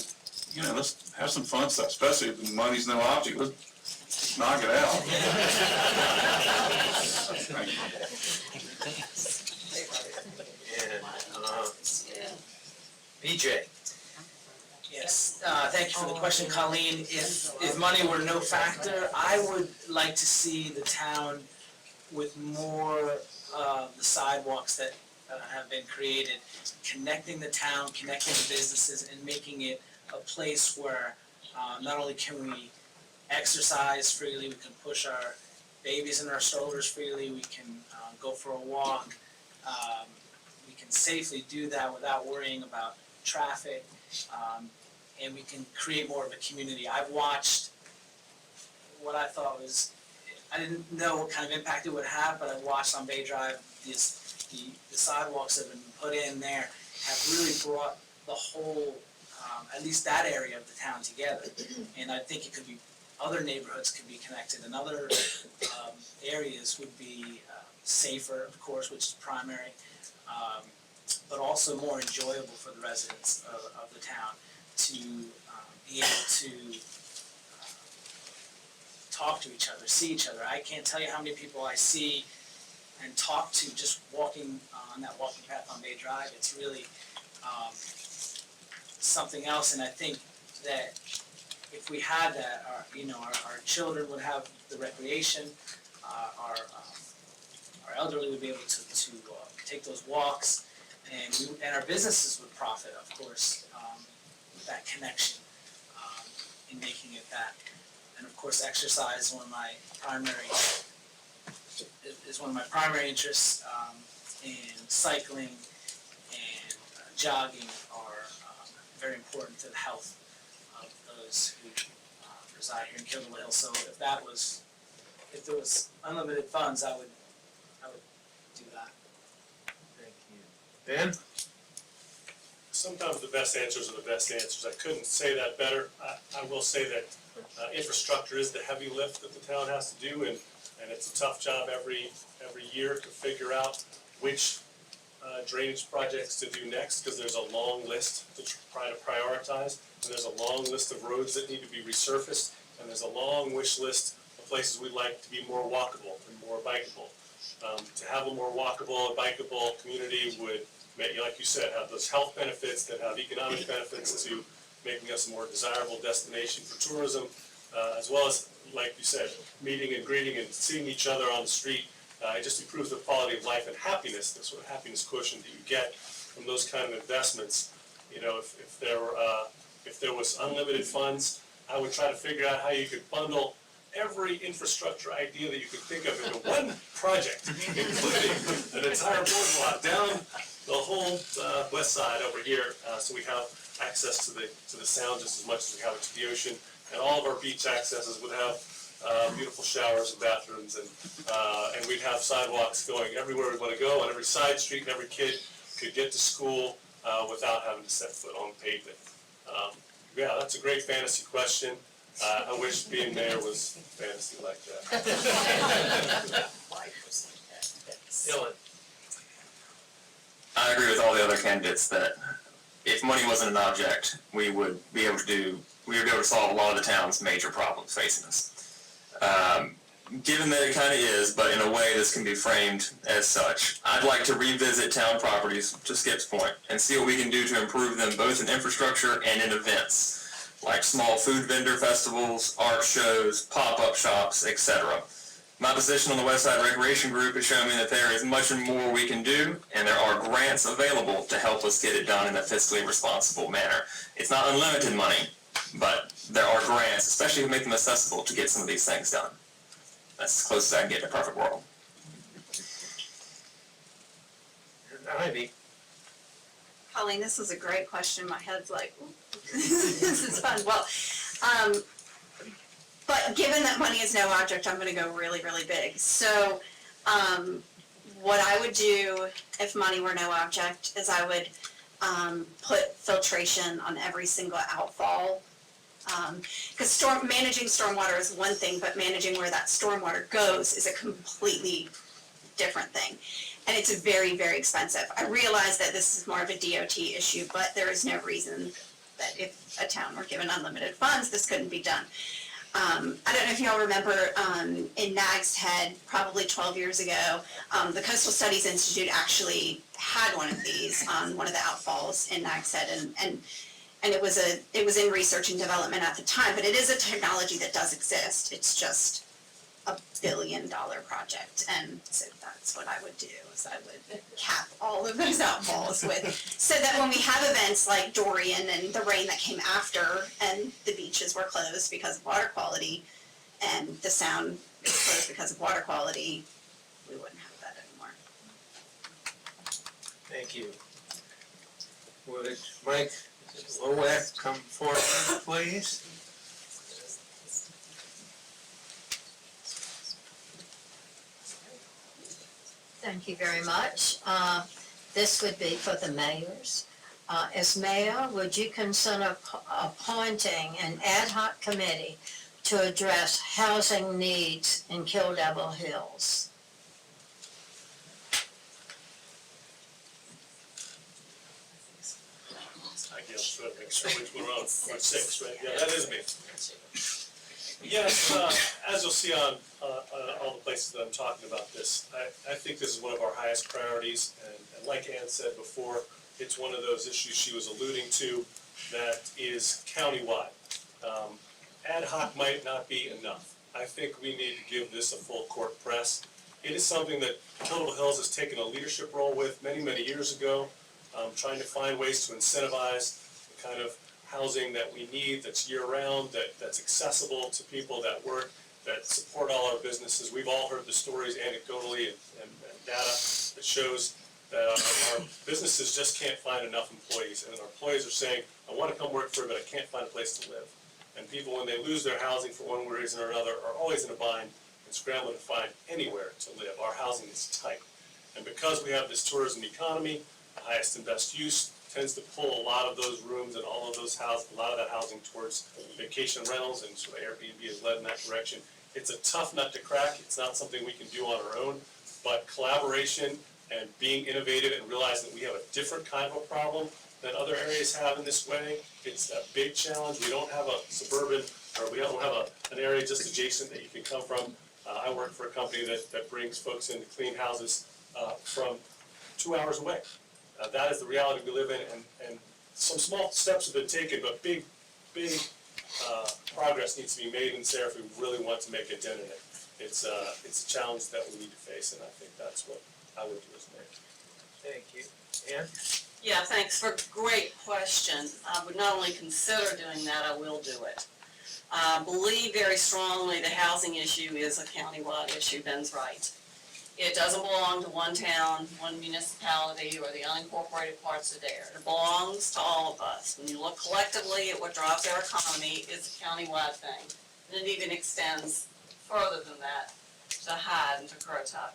let's have some fun stuff, especially if the money's no object. Let's knock it out. And, BJ? Yes, thank you for the question, Colleen. If money were no factor, I would like to see the town with more of the sidewalks that have been created, connecting the town, connecting the businesses, and making it a place where not only can we exercise freely, we can push our babies in our strollers freely, we can go for a walk, we can safely do that without worrying about traffic, and we can create more of a community. I've watched what I thought was, I didn't know what kind of impact it would have, but I watched on Bay Drive, the sidewalks that have been put in there have really brought the whole, at least that area of the town together. And I think it could be, other neighborhoods could be connected, and other areas would be safer, of course, which is primary, but also more enjoyable for the residents of the town to be able to talk to each other, see each other. I can't tell you how many people I see and talk to just walking on that walking path on Bay Drive. It's really something else, and I think that if we had that, our children would have the recreation, our elderly would be able to take those walks, and our businesses would profit, of course. that connection in making it that. And of course, exercise is one of my primary interests, and cycling and jogging are very important to the health of those who reside here in Kill Devil Hills. So if there was unlimited funds, I would do that. Thank you. Ben? Sometimes the best answers are the best answers. I couldn't say that better. I will say that infrastructure is the heavy lift that the town has to do, and it's a tough job every year to figure out which drainage projects to do next, because there's a long list to try to prioritize, and there's a long list of roads that need to be resurfaced, and there's a long wish list of places we'd like to be more walkable and more bikeable. To have a more walkable and bikeable community would, like you said, have those health benefits that have economic benefits to making us a more desirable destination for tourism, as well as, like you said, meeting and greeting and seeing each other on the street. It just improves the quality of life and happiness, the sort of happiness quotient that you get from those kind of investments. You know, if there was unlimited funds, I would try to figure out how you could bundle every infrastructure idea that you could think of into one project, including an entire boardwalk down the whole west side over here, so we have access to the sound just as much as we have it to the ocean, and all of our beach accesses would have beautiful showers and bathrooms, and we'd have sidewalks going everywhere we want to go, on every side street, and every kid could get to school without having to set foot on pavement. Yeah, that's a great fantasy question. I wish being mayor was fantasy like that. Dylan? I agree with all the other candidates that if money wasn't an object, we would be able to solve a lot of the town's major problems facing us. Given that it kind of is, but in a way this can be framed as such, I'd like to revisit town properties, to Skip's point, and see what we can do to improve them both in infrastructure and in events, like small food vendor festivals, art shows, pop-up shops, etc. My position on the Westside Recreation Group has shown me that there is much more we can do, and there are grants available to help us get it done in a fiscally responsible manner. It's not unlimited money, but there are grants, especially to make them accessible, to get some of these things done. That's as close as I can get to a perfect world. Ivy? Colleen, this is a great question. My head's like, ooh, this is fun. Well, but given that money is no object, I'm gonna go really, really big. So, what I would do if money were no object is I would put filtration on every single outfall. Because managing stormwater is one thing, but managing where that stormwater goes is a completely different thing. And it's very, very expensive. I realize that this is more of a DOT issue, but there is no reason that if a town were given unlimited funds, this couldn't be done. I don't know if y'all remember in Nags Head, probably 12 years ago, the Coastal Studies Institute actually had one of these on one of the outfalls in Nags Head, and it was in research and development at the time, but it is a technology that does exist. It's just a $1 billion project, and so that's what I would do, is I would cap all of those outfalls with, so that when we have events like Dorian and the rain that came after, and the beaches were closed because of water quality, and the sound is closed because of water quality, we wouldn't have that anymore. Thank you. Would Mike Lowak come forward, please? Thank you very much. This would be for the mayors. As mayor, would you consider appointing an ad hoc committee to address housing needs in Kill Devil Hills? I guess, make sure which one we're on, we're 6, right? Yeah, that is me. Yes, as you'll see on all the places that I'm talking about this, I think this is one of our highest priorities, and like Ann said before, it's one of those issues she was alluding to that is countywide. Ad hoc might not be enough. I think we need to give this a full court press. It is something that Kill Devil Hills has taken a leadership role with many, many years ago, trying to find ways to incentivize the kind of housing that we need, that's year-round, that's accessible to people that work, that support all our businesses. We've all heard the stories anecdotally and data that shows that our businesses just can't find enough employees. And our employees are saying, I want to come work for you, but I can't find a place to live. And people, when they lose their housing for one reason or another, are always in a bind and scrambling to find anywhere to live. Our housing is tight. And because we have this tourism economy, the highest and best use tends to pull a lot of those rooms and all of those houses, a lot of that housing towards vacation rentals, and so Airbnb has led in that direction. It's a tough nut to crack. It's not something we can do on our own, but collaboration and being innovative and realizing that we have a different kind of a problem than other areas have in this way, it's a big challenge. We don't have a suburban, or we don't have an area just adjacent that you can come from. I work for a company that brings folks into clean houses from 2 hours away. That is the reality we live in, and some small steps have been taken, but big progress needs to be made in this area if we really want to make a dent in it. It's a challenge that we need to face, and I think that's what I would do as mayor. Thank you. Ann? Yeah, thanks for a great question. I would not only consider doing that, I will do it. I believe very strongly the housing issue is a countywide issue. Ben's right. It doesn't belong to one town, one municipality, or the unincorporated parts of there. It belongs to all of us. When you look collectively at what drives our economy, it's a countywide thing. And it even extends further than that to Hyde and to Currituck.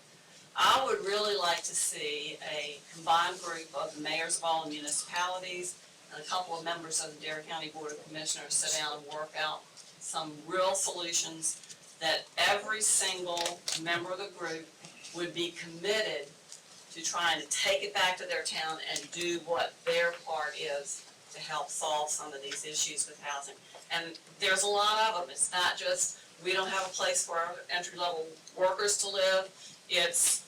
I would really like to see a combined group of the mayors of all the municipalities and a couple of members of the Dare County Board of Commissioners sit down and work out some real solutions that every single member of the group would be committed to trying to take it back to their town and do what their part is to help solve some of these issues with housing. And there's a lot of them. It's not just, we don't have a place for our entry-level workers to live. It's,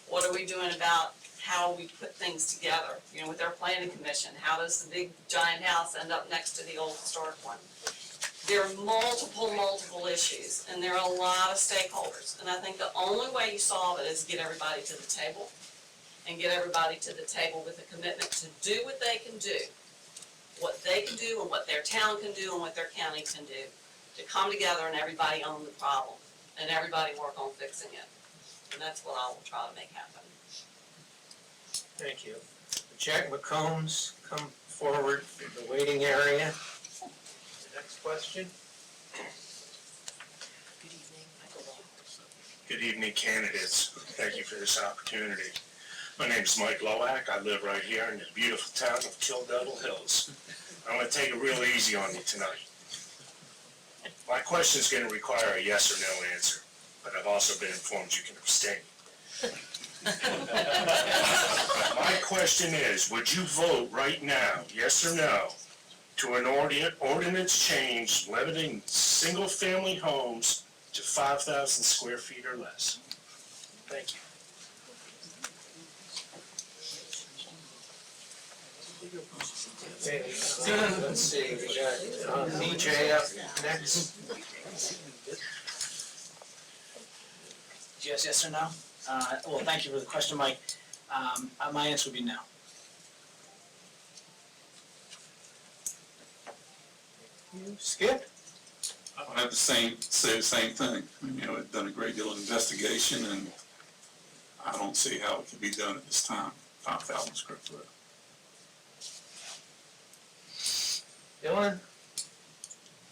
what are we doing about how we put things together, with our planning commission? How does the big giant house end up next to the old historic one? There are multiple issues, and there are a lot of stakeholders. And I think the only way you solve it is get everybody to the table, and get everybody to the table with a commitment to do what they can do and what their town can do and what their county can do, to come together and everybody own the problem, and everybody work on fixing it. And that's what I will try to make happen. Thank you. Jack McCombs, come forward from the waiting area. Next question. Good evening, candidates. Thank you for this opportunity. My name is Mike Lowack. I live right here in the beautiful town of Kill Devil Hills. I'm going to take it real easy on you tonight. My question is going to require a yes or no answer, but I've also been informed you can abstain. My question is, would you vote right now, yes or no, to an ordinance change limiting single-family homes to 5,000 square feet or less? Thank you. Okay, let's see, we got BJ up next. Yes or no? Well, thank you for the question, Mike. My answer would be no. Skip? I have to say the same thing. I've done a great deal of investigation, and I don't see how it could be done at this time, 5,000 square foot. Dylan?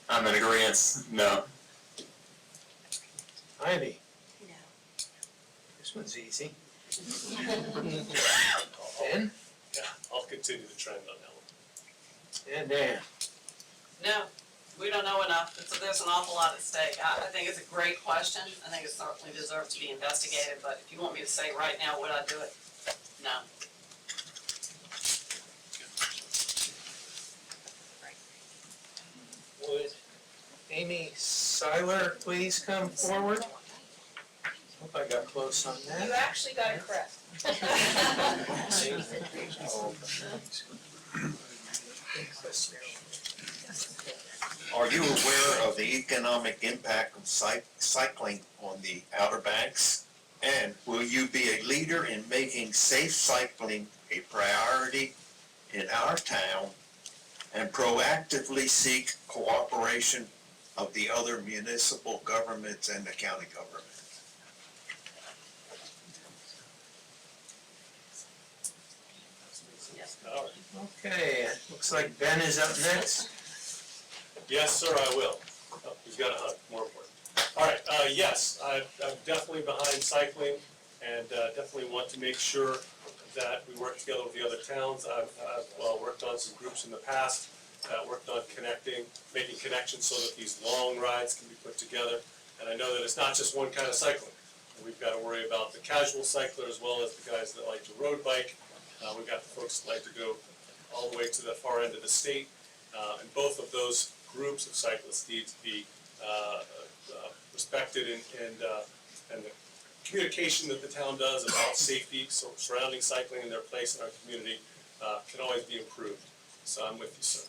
I'm in agreement, no. Ivy? No. This one's easy. Ben? Yeah, I'll continue the trend on that one. And Dan? No, we don't know enough. There's an awful lot at stake. I think it's a great question. I think it certainly deserves to be investigated, but if you want me to say right now, would I do it? No. Would Amy Seiler please come forward? Hope I got close on that. You actually got it correct. Are you aware of the economic impact of cycling on the Outer Banks? And will you be a leader in making safe cycling a priority in our town and proactively seek cooperation of the other municipal governments and the county government. All right. Okay, looks like Ben is up next. Yes, sir, I will. Oh, he's got a hug, more important. All right, yes, I'm definitely behind cycling and definitely want to make sure that we work together with the other towns. I've worked on some groups in the past that worked on making connections so that these long rides can be put together. And I know that it's not just one kind of cycling. We've got to worry about the casual cycler as well as the guys that like to road bike. We've got the folks that like to go all the way to the far end of the state. And both of those groups of cyclists need to be respected and the communication that the town does about safety surrounding cycling and their place in our community can always be improved. So I'm with you, sir.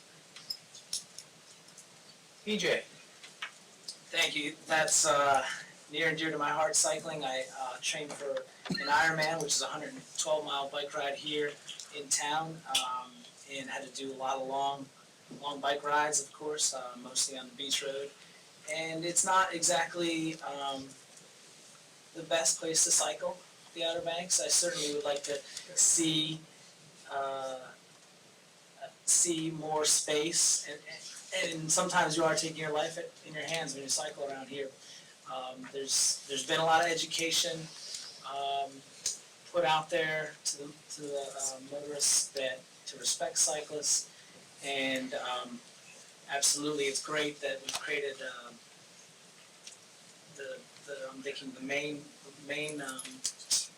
PJ. Thank you. That's near and dear to my heart, cycling. I trained for an Ironman, which is a 112-mile bike ride here in town, and had to do a lot of long bike rides, of course, mostly on the beach road. And it's not exactly the best place to cycle, the Outer Banks. I certainly would like to see more space, and sometimes you are taking your life in your hands when you cycle around here. There's been a lot of education put out there to the motorists to respect cyclists, and absolutely it's great that we've created the main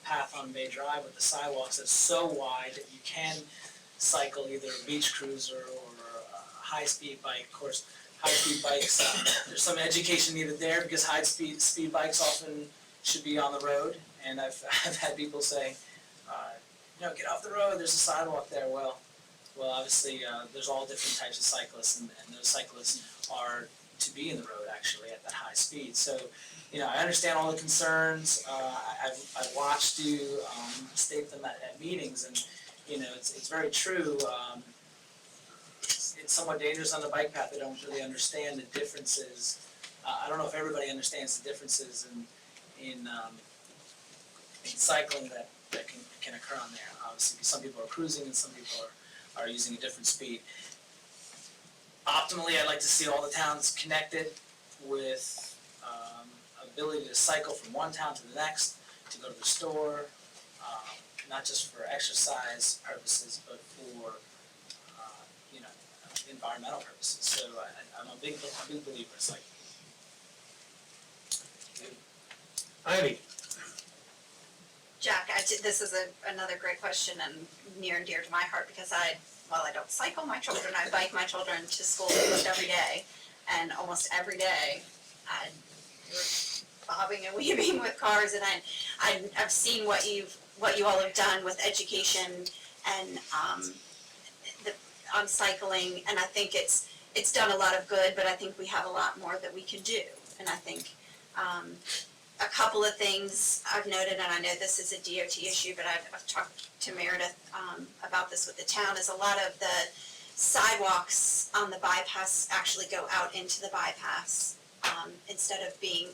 path on Bay Drive with the sidewalks that's so wide that you can cycle either a beach cruiser or a high-speed bike. Of course, high-speed bikes, there's some education needed there because high-speed bikes often should be on the road. And I've had people say, get off the road, there's a sidewalk there. Well, obviously, there's all different types of cyclists, and those cyclists are to be in the road, actually, at that high speed. So, I understand all the concerns. I've watched you state them at meetings, and, it's very true. It's somewhat dangerous on the bike path. They don't really understand the differences. I don't know if everybody understands the differences in cycling that can occur on there. Obviously, some people are cruising and some people are using a different speed. Optimally, I'd like to see all the towns connected with ability to cycle from one town to the next, to go to the store, not just for exercise purposes, but for environmental purposes. So I'm a big believer in cycling. Ivy. Jack, this is another great question and near and dear to my heart because while I don't cycle my children, I bike my children to school almost every day. And almost every day, we're bobbing and weaving with cars, and I've seen what you all have done with education and on cycling, and I think it's done a lot of good, but I think we have a lot more that we can do. And I think a couple of things I've noted, and I know this is a DOT issue, but I've talked to Meredith about this with the town, is a lot of the sidewalks on the bypass actually go out into the bypass instead of being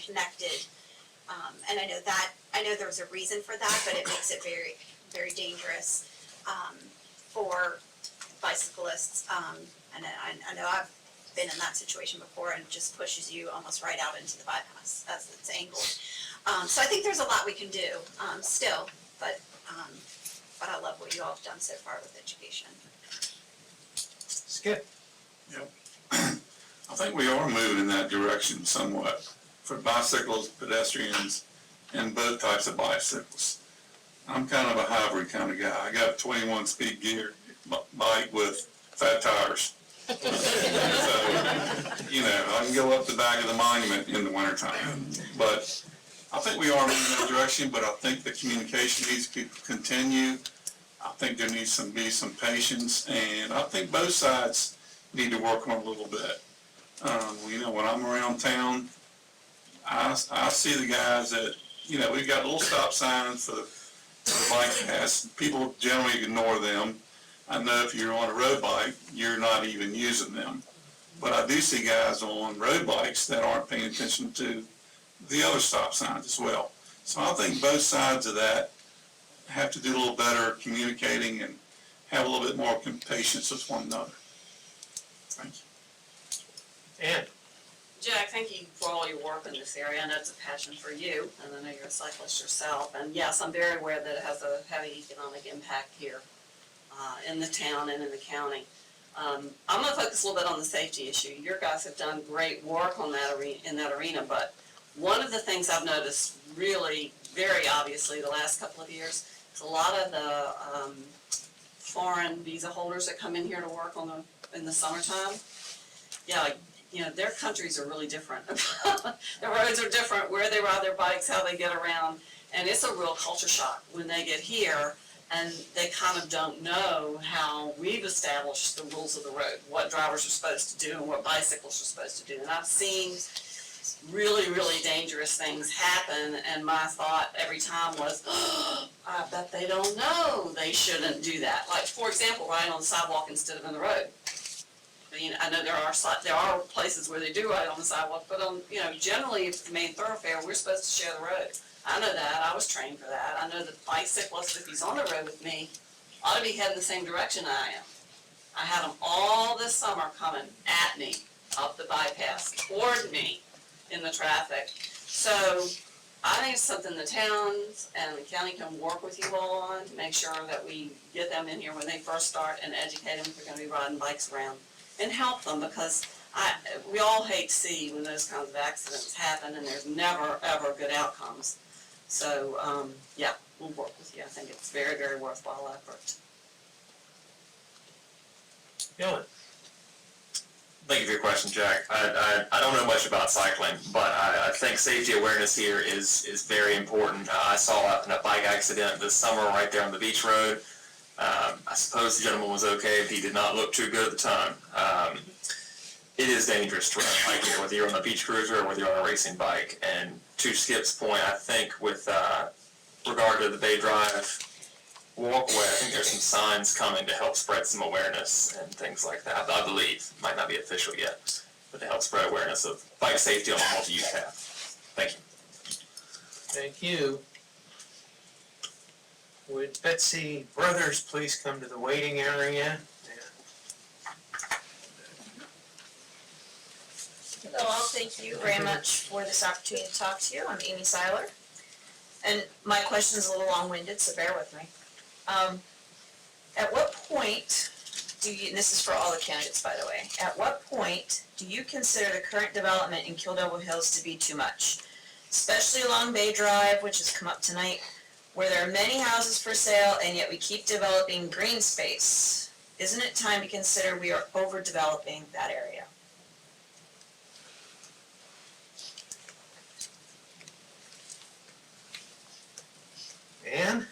connected. And I know there's a reason for that, but it makes it very, very dangerous for bicyclists. And I know I've been in that situation before, and it just pushes you almost right out into the bypass as it's angled. So I think there's a lot we can do still, but I love what you all have done so far with education. Skip. Yep. I think we are moving in that direction somewhat for bicycles, pedestrians, and both types of bicycles. I'm kind of a hybrid kind of guy. I got a 21 speed gear bike with fat tires. So, I can go up the back of the monument in the wintertime. But I think we are moving in that direction, but I think the communication needs to continue. I think there needs to be some patience, and I think both sides need to work on a little bit. When I'm around town, I see the guys that, we've got little stop signs for the bike paths. People generally ignore them. I know if you're on a road bike, you're not even using them. But I do see guys on road bikes that aren't paying attention to the other stop signs as well. So I think both sides of that have to do a little better communicating and have a little bit more patience with one another. Thank you. And Jack, thank you for all your work in this area. I know it's a passion for you, and I know you're a cyclist yourself. And yes, I'm very aware that it has a heavy economic impact here in the town and in the county. I'm going to focus a little bit on the safety issue. Your guys have done great work on that in that arena, but one of the things I've noticed really very obviously the last couple of years is a lot of the foreign visa holders that come in here to work in the summertime. Yeah, you know, their countries are really different. Their roads are different, where they ride their bikes, how they get around, and it's a real culture shock when they get here and they kind of don't know how we've established the rules of the road, what drivers are supposed to do and what bicyclists are supposed to do. And I've seen really, really dangerous things happen, and my thought every time was, oh, I bet they don't know they shouldn't do that. Like, for example, riding on the sidewalk instead of in the road. I mean, I know there are places where they do ride on the sidewalk, but generally, if it's the main thoroughfare, we're supposed to share the road. I know that. I was trained for that. I know the bicyclist, if he's on the road with me, ought to be heading the same direction I am. I had them all this summer coming at me up the bypass, toward me in the traffic. So I think it's something the towns and the county can work with you all on to make sure that we get them in here when they first start and educate them if they're going to be riding bikes around and help them, because we all hate to see when those kinds of accidents happen and there's never, ever good outcomes. So, yeah, we'll work with you. I think it's very, very worthwhile effort. Dylan. Thank you for your question, Jack. I don't know much about cycling, but I think safety awareness here is very important. I saw a bike accident this summer right there on the beach road. I suppose the gentleman was okay, but he did not look too good at the time. It is dangerous to ride a bike here, whether you're on a beach cruiser or whether you're on a racing bike. And to Skip's point, I think with regard to the Bay Drive walkway, I think there's some signs coming to help spread some awareness and things like that. I believe, might not be official yet, but to help spread awareness of bike safety on a multi-use path. Thank you. Thank you. Would Betsy Brothers please come to the waiting area? Hello, all. Thank you very much for this opportunity to talk to you. I'm Amy Seiler. And my question is a little long-winded, so bear with me. At what point do you, and this is for all the candidates, by the way, at what point do you consider the current development in Kill Devil Hills to be too much? Especially along Bay Drive, which has come up tonight, where there are many houses for sale and yet we keep developing green space. Isn't it time to consider we are overdeveloping that area? Ann?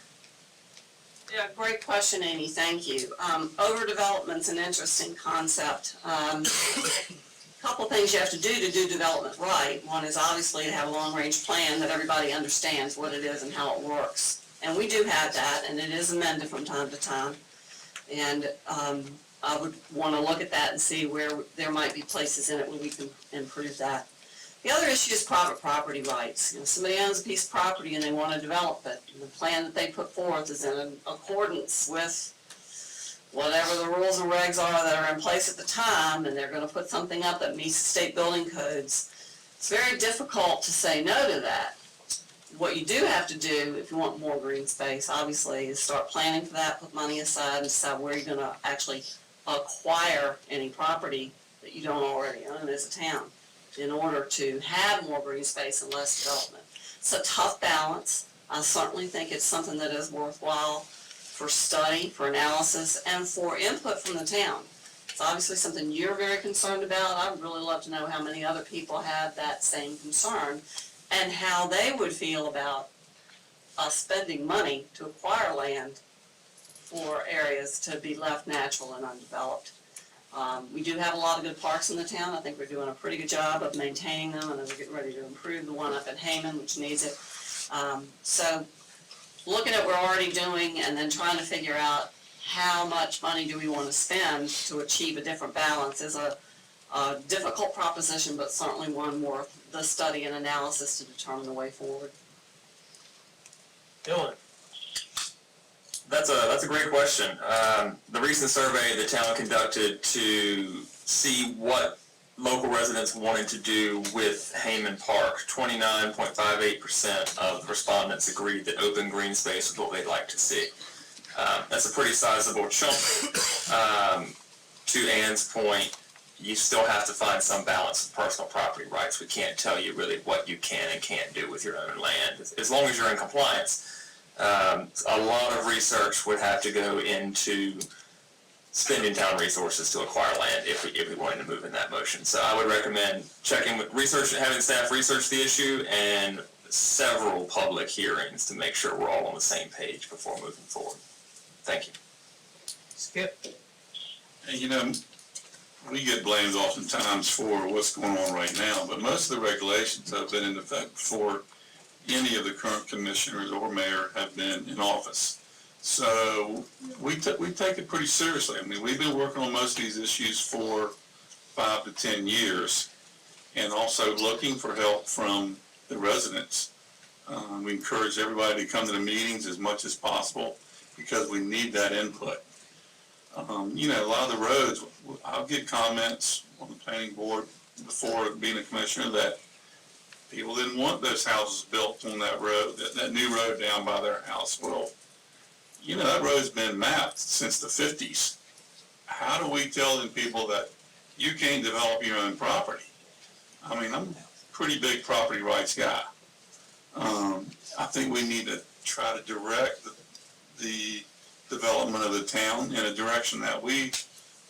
Yeah, great question, Amy, thank you. Overdevelopment's an interesting concept. Couple things you have to do development right. One is obviously to have a long-range plan that everybody understands what it is and how it works. And we do have that, and it is amended from time to time. And I would want to look at that and see where there might be places in it where we can improve that. The other issue is private property rights. Somebody owns a piece of property and they want to develop it. And the plan that they put forth is in accordance with whatever the rules and regs are that are in place at the time, and they're going to put something up that meets state building codes. It's very difficult to say no to that. What you do have to do, if you want more green space, obviously, is start planning for that, put money aside, and decide where you're going to actually acquire any property that you don't already own as a town in order to have more green space and less development. It's a tough balance. I certainly think it's something that is worthwhile for study, for analysis, and for input from the town. It's obviously something you're very concerned about. I'd really love to know how many other people have that same concern and how they would feel about us spending money to acquire land for areas to be left natural and undeveloped. We do have a lot of good parks in the town. I think we're doing a pretty good job of maintaining them, and we're getting ready to improve the one up in Hayman, which needs it. So looking at what we're already doing and then trying to figure out how much money do we want to spend to achieve a different balance is a difficult proposition, but certainly one worth the study and analysis to determine the way forward. Dylan? That's a great question. The recent survey the town conducted to see what local residents wanted to do with Hayman Park, 29.58% of respondents agreed that open green space was what they'd like to see. That's a pretty sizable chunk. To Ann's point, you still have to find some balance of personal property rights. We can't tell you really what you can and can't do with your own land, as long as you're in compliance. A lot of research would have to go into spending town resources to acquire land if we wanted to move in that motion. So I would recommend checking with research, having staff research the issue, and several public hearings to make sure we're all on the same page before moving forward. Thank you. Skip? And you know, we get blamed oftentimes for what's going on right now, but most of the regulations have been in effect before any of the current commissioners or mayor have been in office. So we take it pretty seriously. I mean, we've been working on most of these issues for 5 to 10 years, and also looking for help from the residents. We encourage everybody to come to the meetings as much as possible because we need that input. You know, a lot of the roads, I'll get comments on the planning board before being a commissioner that people didn't want those houses built on that road, that new road down by their house. Well, you know, that road's been mapped since the 50s. How do we tell them people that you can't develop your own property? I mean, I'm a pretty big property rights guy. I think we need to try to direct the development of the town in a direction that we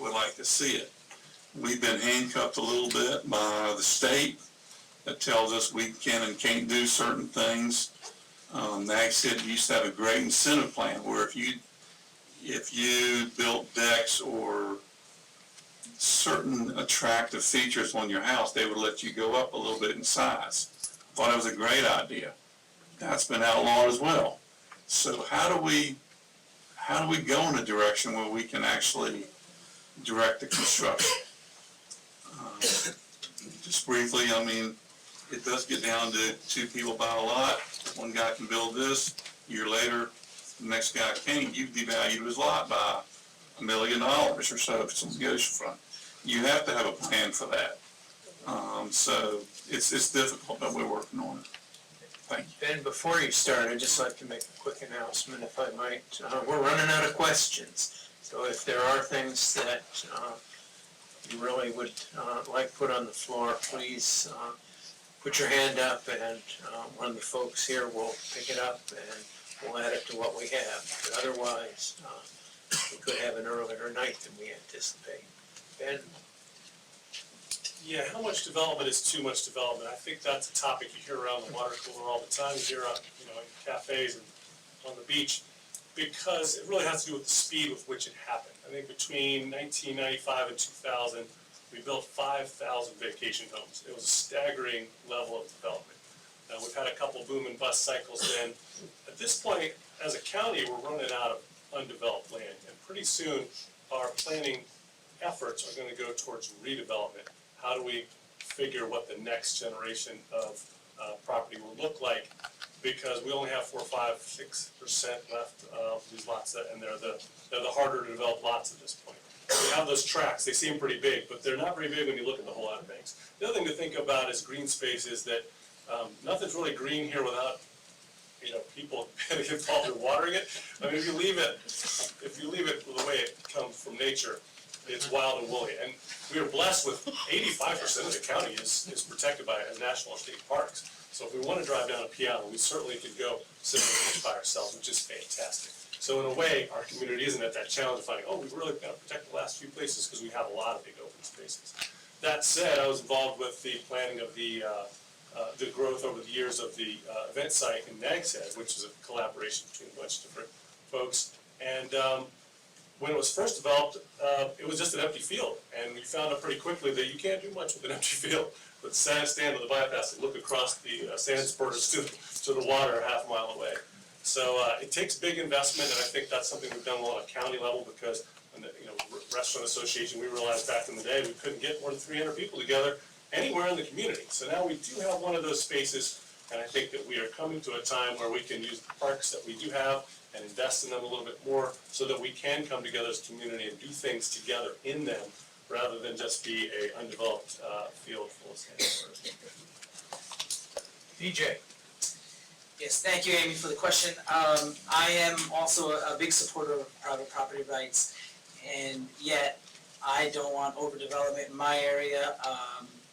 would like to see it. We've been handcuffed a little bit by the state that tells us we can and can't do certain things. NAG said used to have a great incentive plan where if you built decks or certain attractive features on your house, they would let you go up a little bit in size. I thought it was a great idea. That's been outlawed as well. So how do we go in a direction where we can actually direct the construction? Just briefly, I mean, it does get down to 2 people buy a lot. One guy can build this. A year later, the next guy can't. You've devalued his lot by $1 million or so if it's on the oceanfront. You have to have a plan for that. So it's difficult, but we're working on it. Thank you. Ben, before you start, I'd just like to make a quick announcement, if I might. We're running out of questions, so if there are things that you really would like put on the floor, please put your hand up, and one of the folks here will pick it up, and we'll add it to what we have. But otherwise, we could have an earlier night than we anticipate. Ben? Yeah, how much development is too much development? I think that's a topic you hear around the water cooler all the time. You hear, in cafes and on the beach, because it really has to do with the speed with which it happened. I think between 1995 and 2000, we built 5,000 vacation homes. It was a staggering level of development. We've had a couple boom and bust cycles then. At this point, as a county, we're running out of undeveloped land, and pretty soon our planning efforts are going to go towards redevelopment. How do we figure what the next generation of property will look like? Because we only have 4, 5, 6% left of these lots, and they're the harder to develop lots at this point. We have those tracks. They seem pretty big, but they're not very big when you look at the whole Outer Banks. The other thing to think about is green space is that nothing's really green here without people getting involved in watering it. I mean, if you leave it the way it comes from nature, it's wild and woolly. And we are blessed with 85% of the county is protected by national or state parks. So if we want to drive down a piano, we certainly could go sit on the beach by ourselves, which is fantastic. So in a way, our community isn't at that challenge of finding, we've really got to protect the last few places because we have a lot of big open spaces. That said, I was involved with the planning of the growth over the years of the event site in Nags Head, which is a collaboration between a bunch of different folks. And when it was first developed, it was just an empty field. And we found out pretty quickly that you can't do much with an empty field. But stand on the bypass and look across the sand spurs to the water half a mile away. So it takes big investment, and I think that's something we've done a lot at county level because, restaurant association, we realized back in the day, we couldn't get more than 300 people together anywhere in the community. So now we do have one of those spaces, and I think that we are coming to a time where we can use the parks that we do have and invest in them a little bit more so that we can come together as a community and do things together in them rather than just be a undeveloped field full of sand. DJ. Yes, thank you, Amy, for the question. I am also a big supporter of private property rights, and yet I don't want overdevelopment in my area.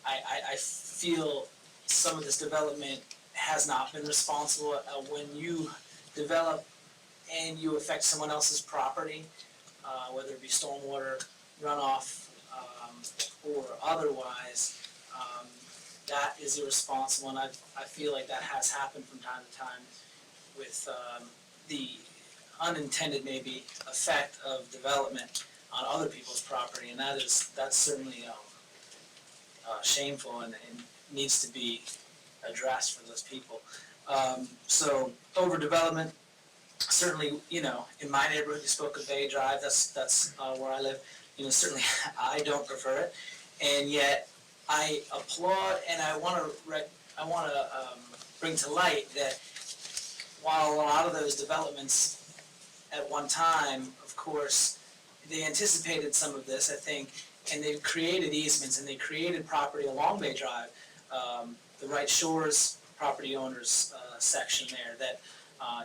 I feel some of this development has not been responsible. When you develop and you affect someone else's property, whether it be stormwater runoff or otherwise, that is irresponsible, and I feel like that has happened from time to time with the unintended maybe effect of development on other people's property, and that's certainly shameful and needs to be addressed for those people. So overdevelopment, certainly, in my neighborhood, you spoke of Bay Drive, that's where I live, certainly I don't prefer it, and yet I applaud and I want to bring to light that while a lot of those developments at one time, of course, they anticipated some of this, I think, and they created easements and they created property along Bay Drive, the Wright Shores property owners section there that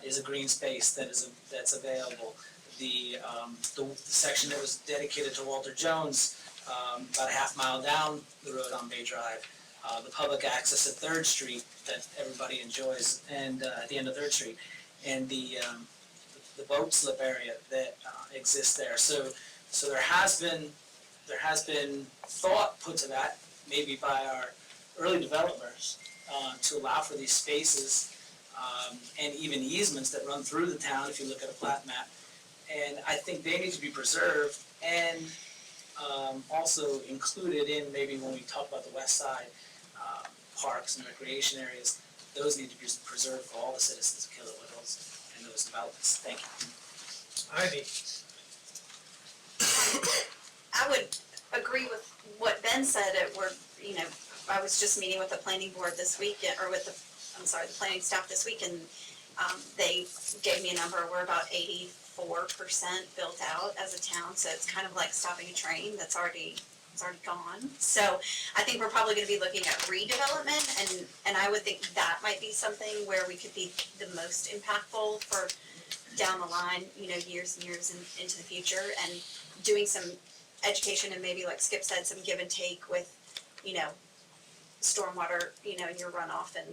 is a green space that's available. The section that was dedicated to Walter Jones, about a half mile down the road on Bay Drive, the public access at 3rd Street that everybody enjoys, and at the end of 3rd Street, and the boat slip area that exists there. So there has been thought put to that, maybe by our early developers, to allow for these spaces and even easements that run through the town if you look at a plat map. And I think they need to be preserved and also included in maybe when we talk about the west side parks and recreation areas, those need to be preserved for all the citizens of Killable Hills and those developments. Thank you. Ivy. I would agree with what Ben said. I was just meeting with the planning board this week, or with the planning staff this week, and they gave me a number. We're about 84% built out as a town, so it's kind of like stopping a train that's already gone. So I think we're probably going to be looking at redevelopment, and I would think that might be something where we could be the most impactful for down the line, years and years into the future, and doing some education and maybe, like Skip said, some give and take with, stormwater, and your runoff and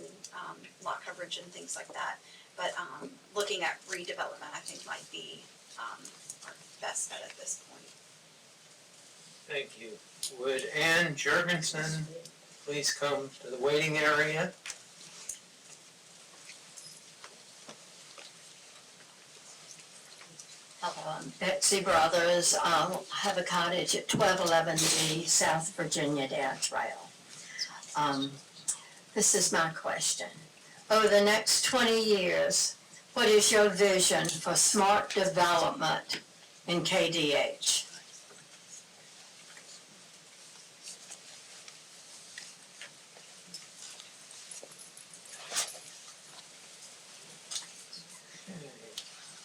lot coverage and things like that. But looking at redevelopment, I think might be our best bet at this point. Thank you. Would Ann Jurgensen please come to the waiting area? Hello, I'm Betsy Brothers. I have a cottage at 1211D South Virginia Dale Trail. This is my question. Over the next 20 years, what is your vision for smart development in KDH?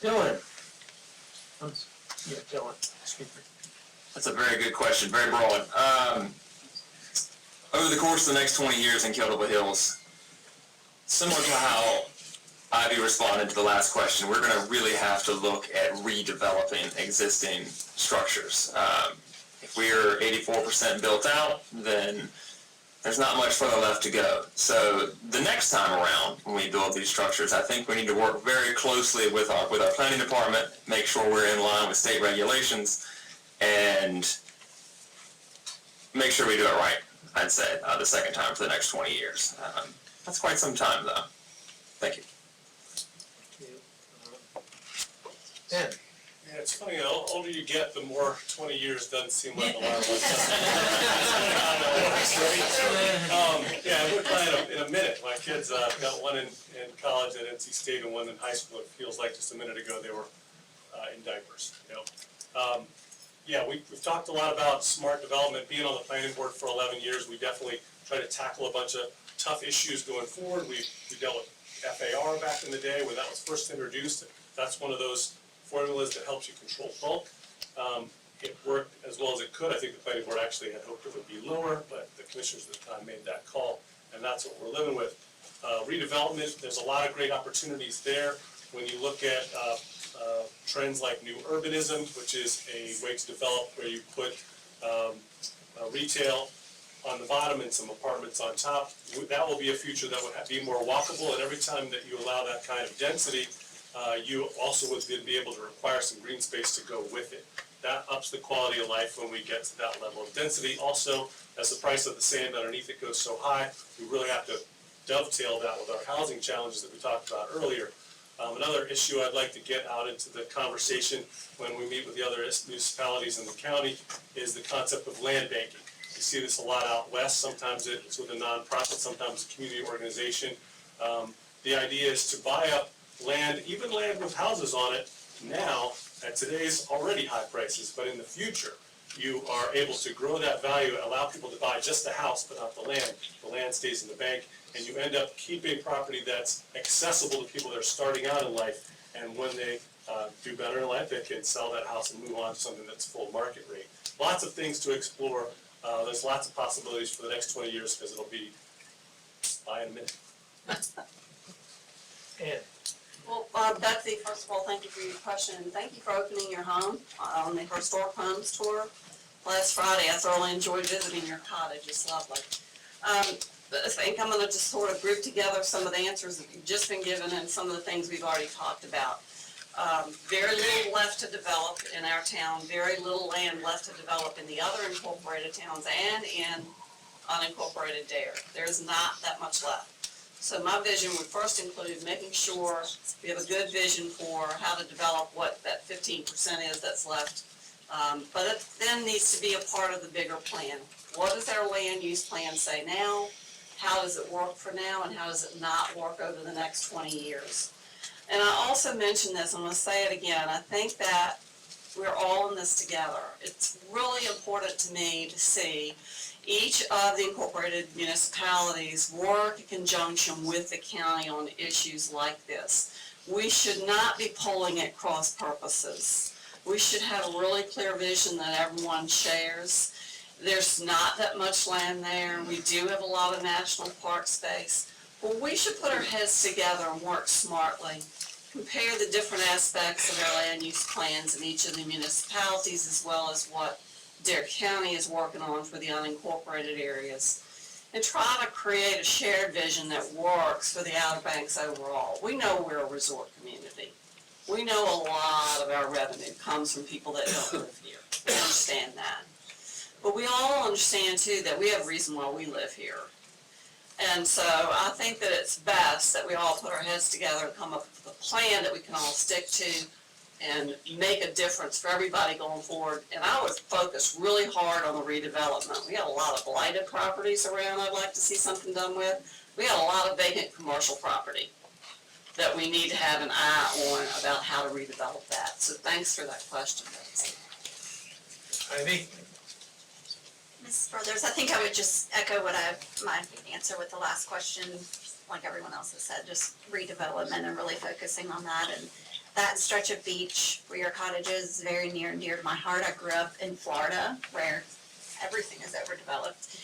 Dylan. Yeah, Dylan, excuse me. That's a very good question, very broad. Over the course of the next 20 years in Killable Hills, similar to how Ivy responded to the last question, we're going to really have to look at redeveloping existing structures. If we're 84% built out, then there's not much further left to go. So the next time around when we build these structures, I think we need to work very closely with our planning department, make sure we're in line with state regulations, and make sure we do it right, I'd say, the second time for the next 20 years. That's quite some time, though. Thank you. Ben. Yeah, it's funny, the older you get, the more 20 years doesn't seem like a lot of time. Yeah, we'll play in a minute. My kids, got one in college at NC State and one in high school. It feels like just a minute ago they were in diapers, you know. Yeah, we've talked a lot about smart development. Being on the planning board for 11 years, we definitely try to tackle a bunch of tough issues going forward. We dealt with FAR back in the day when that was first introduced. That's one of those formulas that helps you control bulk. It worked as well as it could. I think the planning board actually had hoped it would be lower, but the commissioners at the time made that call, and that's what we're living with. Redevelopment, there's a lot of great opportunities there. When you look at trends like new urbanism, which is a way to develop where you put retail on the bottom and some apartments on top, that will be a future that would be more walkable, and every time that you allow that kind of density, you also would then be able to require some green space to go with it. That ups the quality of life when we get to that level of density. Also, as the price of the sand underneath it goes so high, we really have to dovetail that with our housing challenges that we talked about earlier. Another issue I'd like to get out into the conversation when we meet with the other municipalities in the county is the concept of land banking. You see this a lot out west. Sometimes it's with a nonprofit, sometimes a community organization. The idea is to buy up land, even land with houses on it now at today's already high prices, but in the future, you are able to grow that value, allow people to buy just the house but not the land. The land stays in the bank, and you end up keeping property that's accessible to people that are starting out in life, and when they do better in life, they can sell that house and move on to something that's full market rate. Lots of things to explore. There's lots of possibilities for the next 20 years because it'll be by in a minute. Well, Betsy, first of all, thank you for your question, and thank you for opening your home on the Historic Homes Tour last Friday. I thoroughly enjoyed visiting your cottage, it's lovely. I think I'm gonna just sort of group together some of the answers that you've just been given and some of the things we've already talked about. Very little left to develop in our town, very little land left to develop in the other incorporated towns and in unincorporated Dare. There's not that much left. So my vision would first include making sure we have a good vision for how to develop what that 15% is that's left. But it then needs to be a part of the bigger plan. What does our land use plan say now? How does it work for now, and how does it not work over the next 20 years? And I also mentioned this, I'm going to say it again, I think that we're all in this together. It's really important to me to see each of the incorporated municipalities work in conjunction with the county on issues like this. We should not be pulling at cross purposes. We should have a really clear vision that everyone shares. There's not that much land there. We do have a lot of national park space. Well, we should put our heads together and work smartly. Compare the different aspects of our land use plans in each of the municipalities as well as what Dare County is working on for the unincorporated areas, and try to create a shared vision that works for the Outer Banks overall. We know we're a resort community. We know a lot of our revenue comes from people that don't live here. We understand that. But we all understand too that we have a reason why we live here. And so I think that it's best that we all put our heads together and come up with a plan that we can all stick to and make a difference for everybody going forward. And I would focus really hard on the redevelopment. We have a lot of blighted properties around I'd like to see something done with. We have a lot of vacant commercial property that we need to have an eye on about how to redevelop that. So thanks for that question, Betsy. Ivy? Ms. Brothers, I think I would just echo my answer with the last question, like everyone else has said, just redevelopment and really focusing on that. And that stretch of beach where your cottage is very near and dear to my heart. I grew up in Florida where everything is overdeveloped.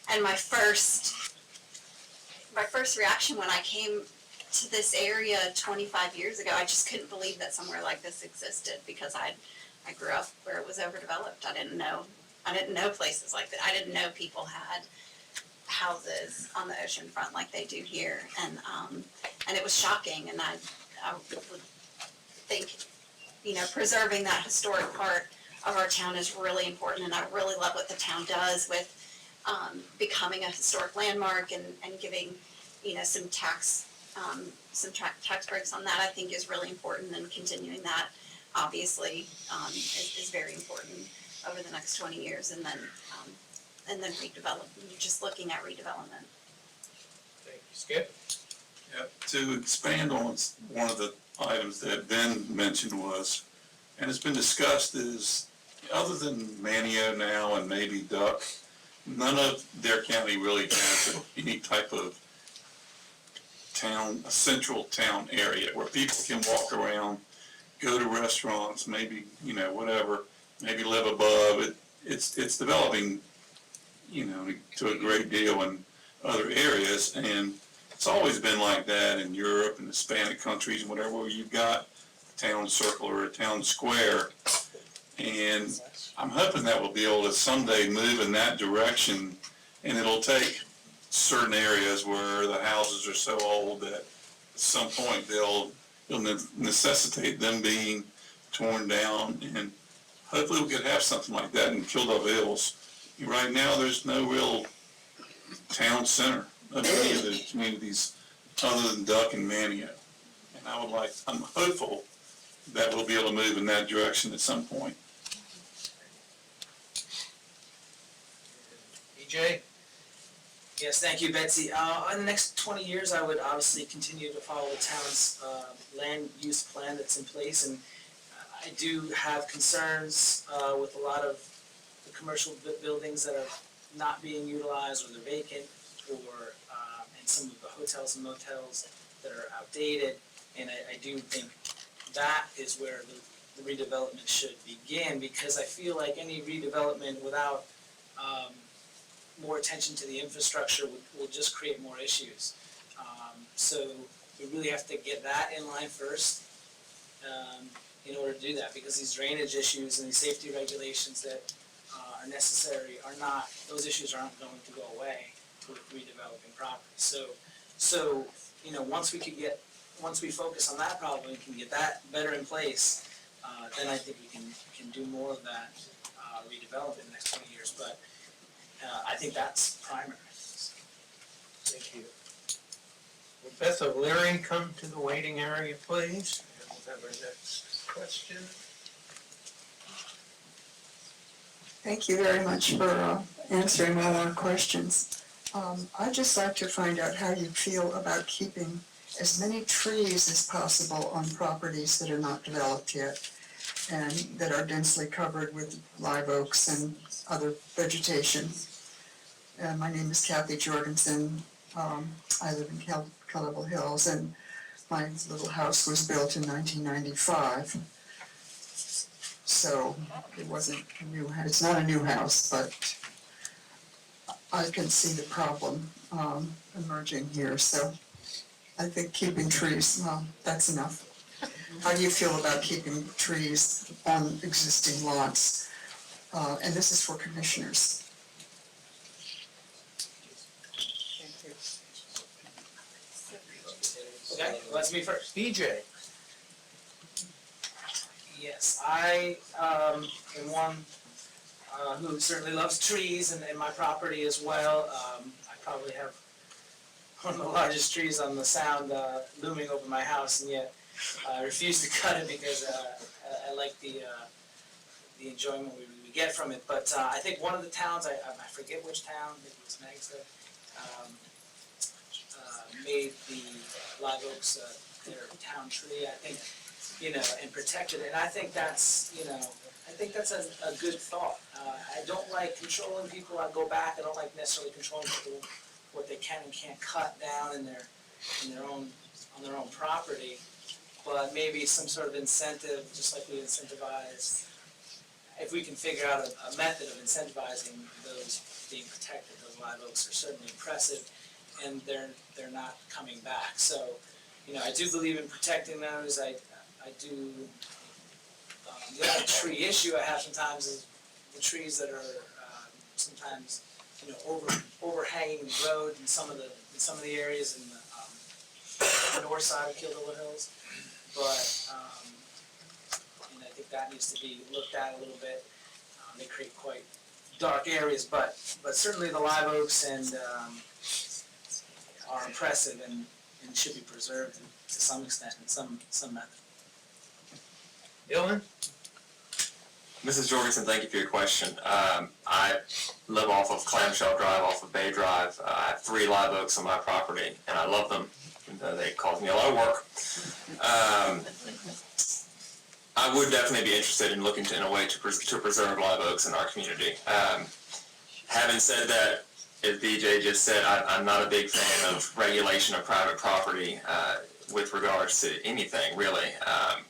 And my first reaction when I came to this area 25 years ago, I just couldn't believe that somewhere like this existed because I grew up where it was overdeveloped. I didn't know places like that. I didn't know people had houses on the ocean front like they do here. And it was shocking, and I would think, preserving that historic part of our town is really important, and I really love what the town does with becoming a historic landmark and giving, some tax breaks on that. I think is really important, and continuing that obviously is very important over the next 20 years. And then and then redevelop, you're just looking at redevelopment. Thank you, Skip. Yep, to expand on one of the items that Ben mentioned was, and it's been discussed, is other than Manio now and maybe Duck, none of Dare County really has any type of town, a central town area where people can walk around, go to restaurants, maybe, you know, whatever, maybe live above it. It's developing, you know, to a great deal in other areas, and it's always been like that in Europe and Hispanic countries and whatever, where you've got a town circle or a town square. And I'm hoping that we'll be able to someday move in that direction, and it'll take certain areas where the houses are so old that at some point it'll necessitate them being torn down, and hopefully we could have something like that in Kill Devil Hills. Right now, there's no real town center of any of the communities other than Duck and Manio. And I'm hopeful that we'll be able to move in that direction at some point. EJ? Yes, thank you, Betsy. In the next 20 years, I would obviously continue to follow the town's land use plan that's in place, and I do have concerns with a lot of the commercial buildings that are not being utilized, or they're vacant, or and some of the hotels and motels that are outdated. And I do think that is where the redevelopment should begin, because I feel like any redevelopment without more attention to the infrastructure will just create more issues. So we really have to get that in line first in order to do that, because these drainage issues and these safety regulations that are necessary are not, those issues aren't going to go away with redeveloping property. So you know, once we focus on that problem and can get that better in place, then I think we can do more of that redevelopment in the next 20 years. But I think that's primary. Thank you. Would Beth O'Leary come to the waiting area, please? And we'll have our next question. Thank you very much for answering all our questions. I'd just like to find out how you feel about keeping as many trees as possible on properties that are not developed yet and that are densely covered with live oaks and other vegetation. My name is Kathy Jorgensen. I live in Kill Devil Hills, and my little house was built in 1995. So it wasn't a new house. It's not a new house, but I can see the problem emerging here. So I think keeping trees, well, that's enough. How do you feel about keeping trees on existing lots? And this is for commissioners. Okay, well, that's me first. EJ? Yes, I am one who certainly loves trees, and my property as well. I probably have one of the largest trees on the Sound looming over my house, and yet I refuse to cut it because I like the enjoyment we get from it. But I think one of the towns, I forget which town, maybe it was Magsta, made the live oaks their town tree, I think, you know, and protected it. And I think that's, you know, I think that's a good thought. I don't like controlling people. I go back. I don't like necessarily controlling people what they can and can't cut down in their own on their own property. But maybe some sort of incentive, just like we incentivize. If we can figure out a method of incentivizing those being protected, those live oaks are certainly impressive, and they're not coming back. So, you know, I do believe in protecting those. I do. The other tree issue I have sometimes is the trees that are sometimes, you know, overhanging the road in some of the areas in the north side of Kill Devil Hills. But and I think that needs to be looked at a little bit. They create quite dark areas, but certainly the live oaks and are impressive and should be preserved to some extent in some method. Dylan? Mrs. Jorgensen, thank you for your question. I live off of Clamshell Drive, off of Bay Drive. I have 3 live oaks on my property, and I love them, even though they cause me a lot of work. I would definitely be interested in looking in a way to preserve live oaks in our community. Having said that, as BJ just said, I'm not a big fan of regulation of private property with regards to anything, really.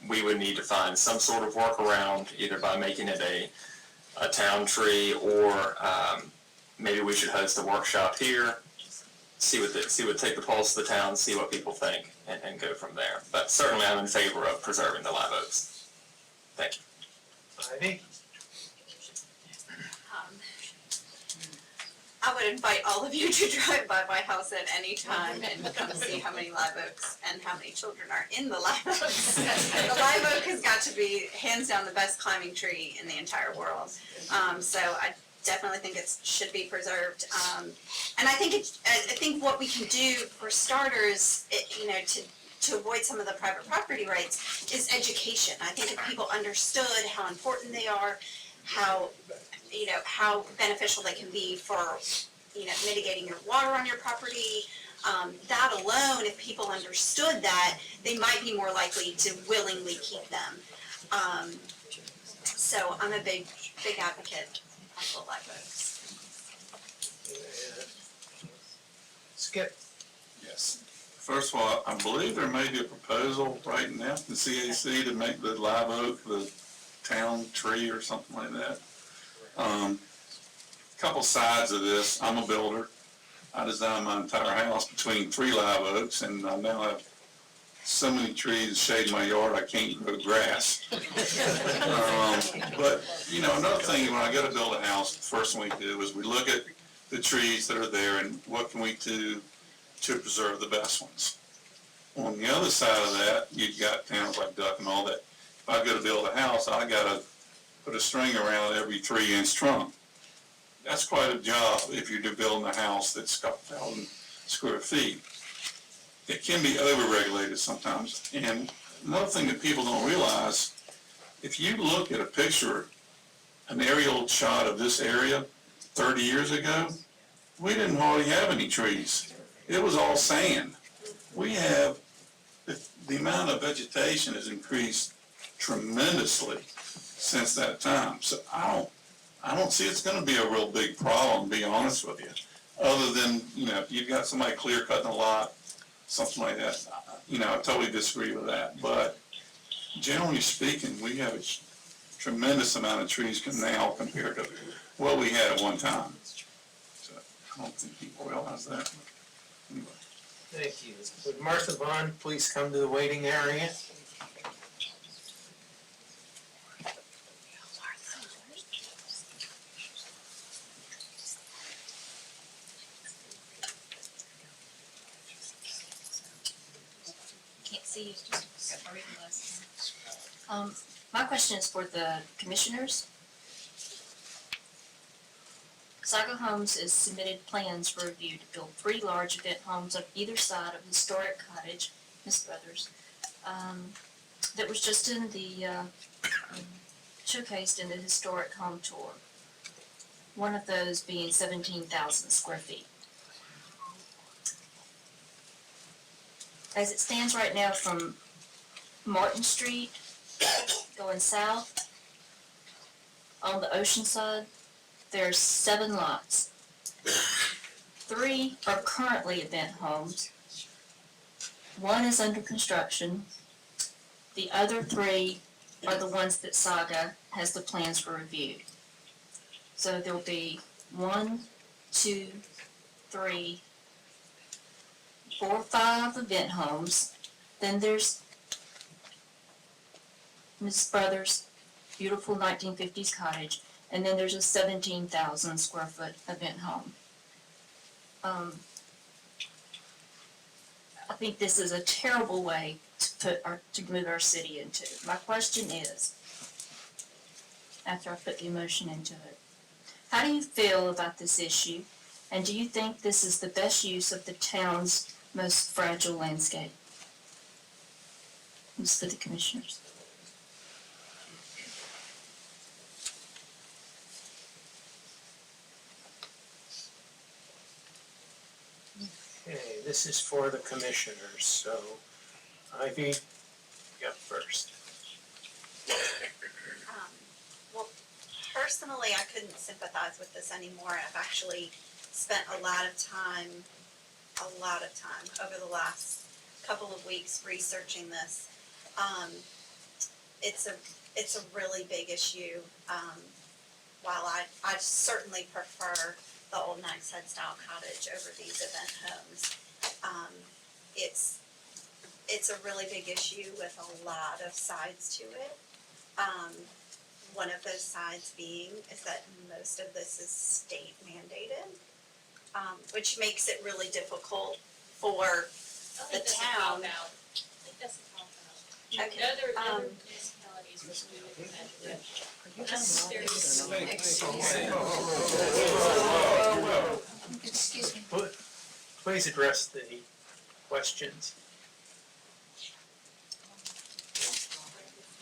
We would need to find some sort of workaround, either by making it a town tree, or maybe we should host a workshop here, take the pulse of the town, see what people think, and go from there. But certainly I'm in favor of preserving the live oaks. Thank you. Ivy? I would invite all of you to drive by my house at any time and come see how many live oaks and how many children are in the live oaks. The live oak has got to be hands down the best climbing tree in the entire world. So I definitely think it should be preserved. And I think what we can do for starters, to avoid some of the private property rights is education. I think if people understood how important they are, how beneficial they can be for, mitigating your water on your property. That alone, if people understood that, they might be more likely to willingly keep them. So I'm a big advocate of the live oaks. Skip? Yes. First of all, I believe there may be a proposal right now from the CAC to make the live oak the town tree or something like that. Couple sides of this. I'm a builder. I designed my entire house between 3 live oaks, and I now have so many trees shading my yard I can't grow grass. But another thing, when I go to build a house, the first thing we do is we look at the trees that are there and what can we do to preserve the best ones. On the other side of that, you've got towns like Duck and all that. If I go to build a house, I gotta put a string around every 3-inch trunk. That's quite a job if you're building a house that's got 1,000 square feet. It can be over-regulated sometimes. And another thing that people don't realize, if you look at a picture, an aerial shot of this area 30 years ago, we didn't hardly have any trees. It was all sand. We have, the amount of vegetation has increased tremendously since that time. So I don't see it's gonna be a real big problem, to be honest with you. Other than, if you've got somebody clear cutting a lot, something like that, I totally disagree with that. But generally speaking, we have a tremendous amount of trees now compared to what we had at one time. So I don't think people realize that. Anyway. Thank you. Would Martha Bond please come to the waiting area? Can't see you, just reading this. My question is for the commissioners. Saga Homes has submitted plans for review to build 3 large event homes on either side of historic cottage, Miss Brothers, that was just in the, showcased in the historic home tour. One of those being 17,000 square feet. As it stands right now from Martin Street going south on the ocean side, there's 7 lots. 3 are currently event homes. 1 is under construction. The other 3 are the ones that Saga has the plans for review. So there'll be 1, 2, 3, 4, 5 event homes. Then there's Miss Brothers' beautiful 1950s cottage. And then there's a 17,000 square foot event home. I think this is a terrible way to move our city into. My question is, after I put the emotion into it, how do you feel about this issue? And do you think this is the best use of the town's most fragile landscape? This is for the commissioners. Okay, this is for the commissioners, so Ivy, you up first. Well, personally, I couldn't sympathize with this anymore. I've actually spent a lot of time over the last couple of weeks researching this. It's a really big issue. While I certainly prefer the old Knight's Head style cottage over these event homes, it's a really big issue with a lot of sides to it. One of those sides being is that most of this is state mandated, which makes it really difficult for the town. I think that's a cop out. Okay, Other municipalities was doing that. Excuse me. Please address the questions.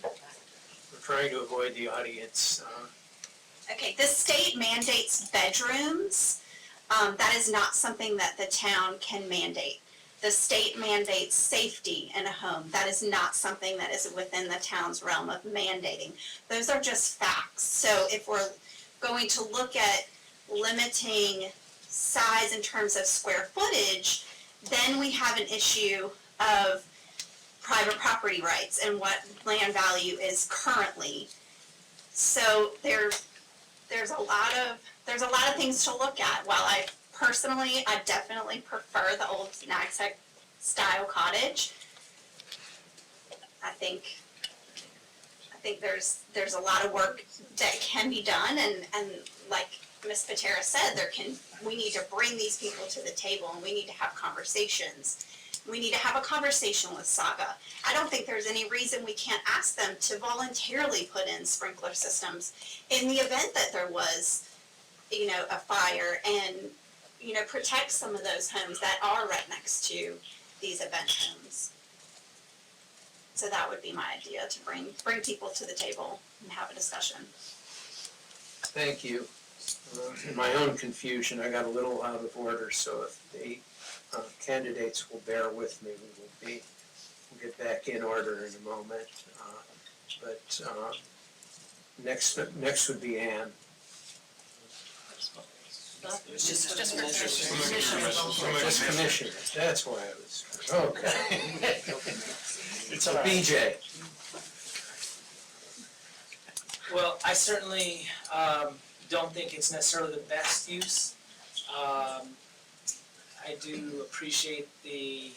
We're trying to avoid the audience. Okay, the state mandates bedrooms. That is not something that the town can mandate. The state mandates safety in a home. That is not something that is within the town's realm of mandating. Those are just facts. So if we're going to look at limiting size in terms of square footage, then we have an issue of private property rights and what land value is currently. So there's a lot of things to look at. While I definitely prefer the old Knight's Head style cottage. I think there's a lot of work that can be done, and like Ms. Patera said, we need to bring these people to the table, and we need to have conversations. We need to have a conversation with Saga. I don't think there's any reason we can't ask them to voluntarily put in sprinkler systems in the event that there was, a fire, and, protect some of those homes that are right next to these event homes. So that would be my idea, to bring people to the table and have a discussion. Thank you. In my own confusion, I got a little out of order, so if the candidates will bear with me, we'll get back in order in a moment. But next would be Ann. Just Just commissioners, that's why I was, okay. So BJ. Well, I certainly don't think it's necessarily the best use. I do appreciate the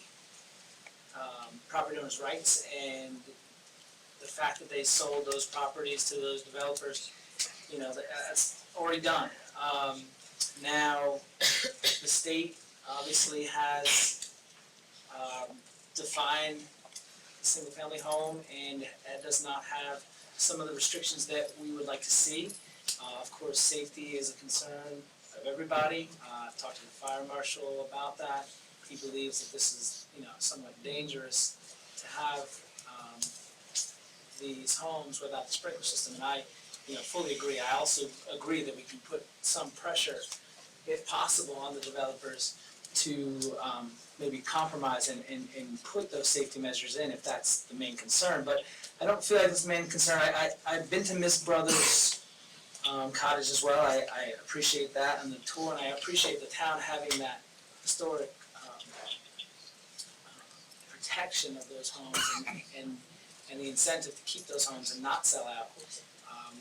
property owners' rights and the fact that they sold those properties to those developers. That's already done. Now, the state obviously has defined the single-family home, and it does not have some of the restrictions that we would like to see. Of course, safety is a concern of everybody. I've talked to the fire marshal about that. He believes that this is, somewhat dangerous to have these homes without the sprinkler system, and I, fully agree. I also agree that we can put some pressure, if possible, on the developers to maybe compromise and put those safety measures in if that's the main concern. But I don't feel like it's the main concern. I've been to Miss Brothers cottage as well. I appreciate that and the tour, and I appreciate the town having that historic protection of those homes and the incentive to keep those homes and not sell out.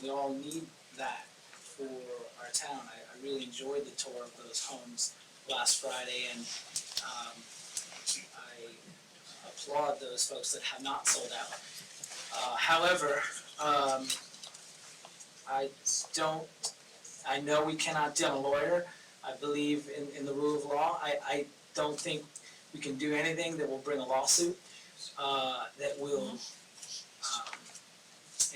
We all need that for our town. I really enjoyed the tour of those homes last Friday, and I applaud those folks that have not sold out. However, I know we cannot, I'm a lawyer, I believe in the rule of law. I don't think we can do anything that will bring a lawsuit, that will,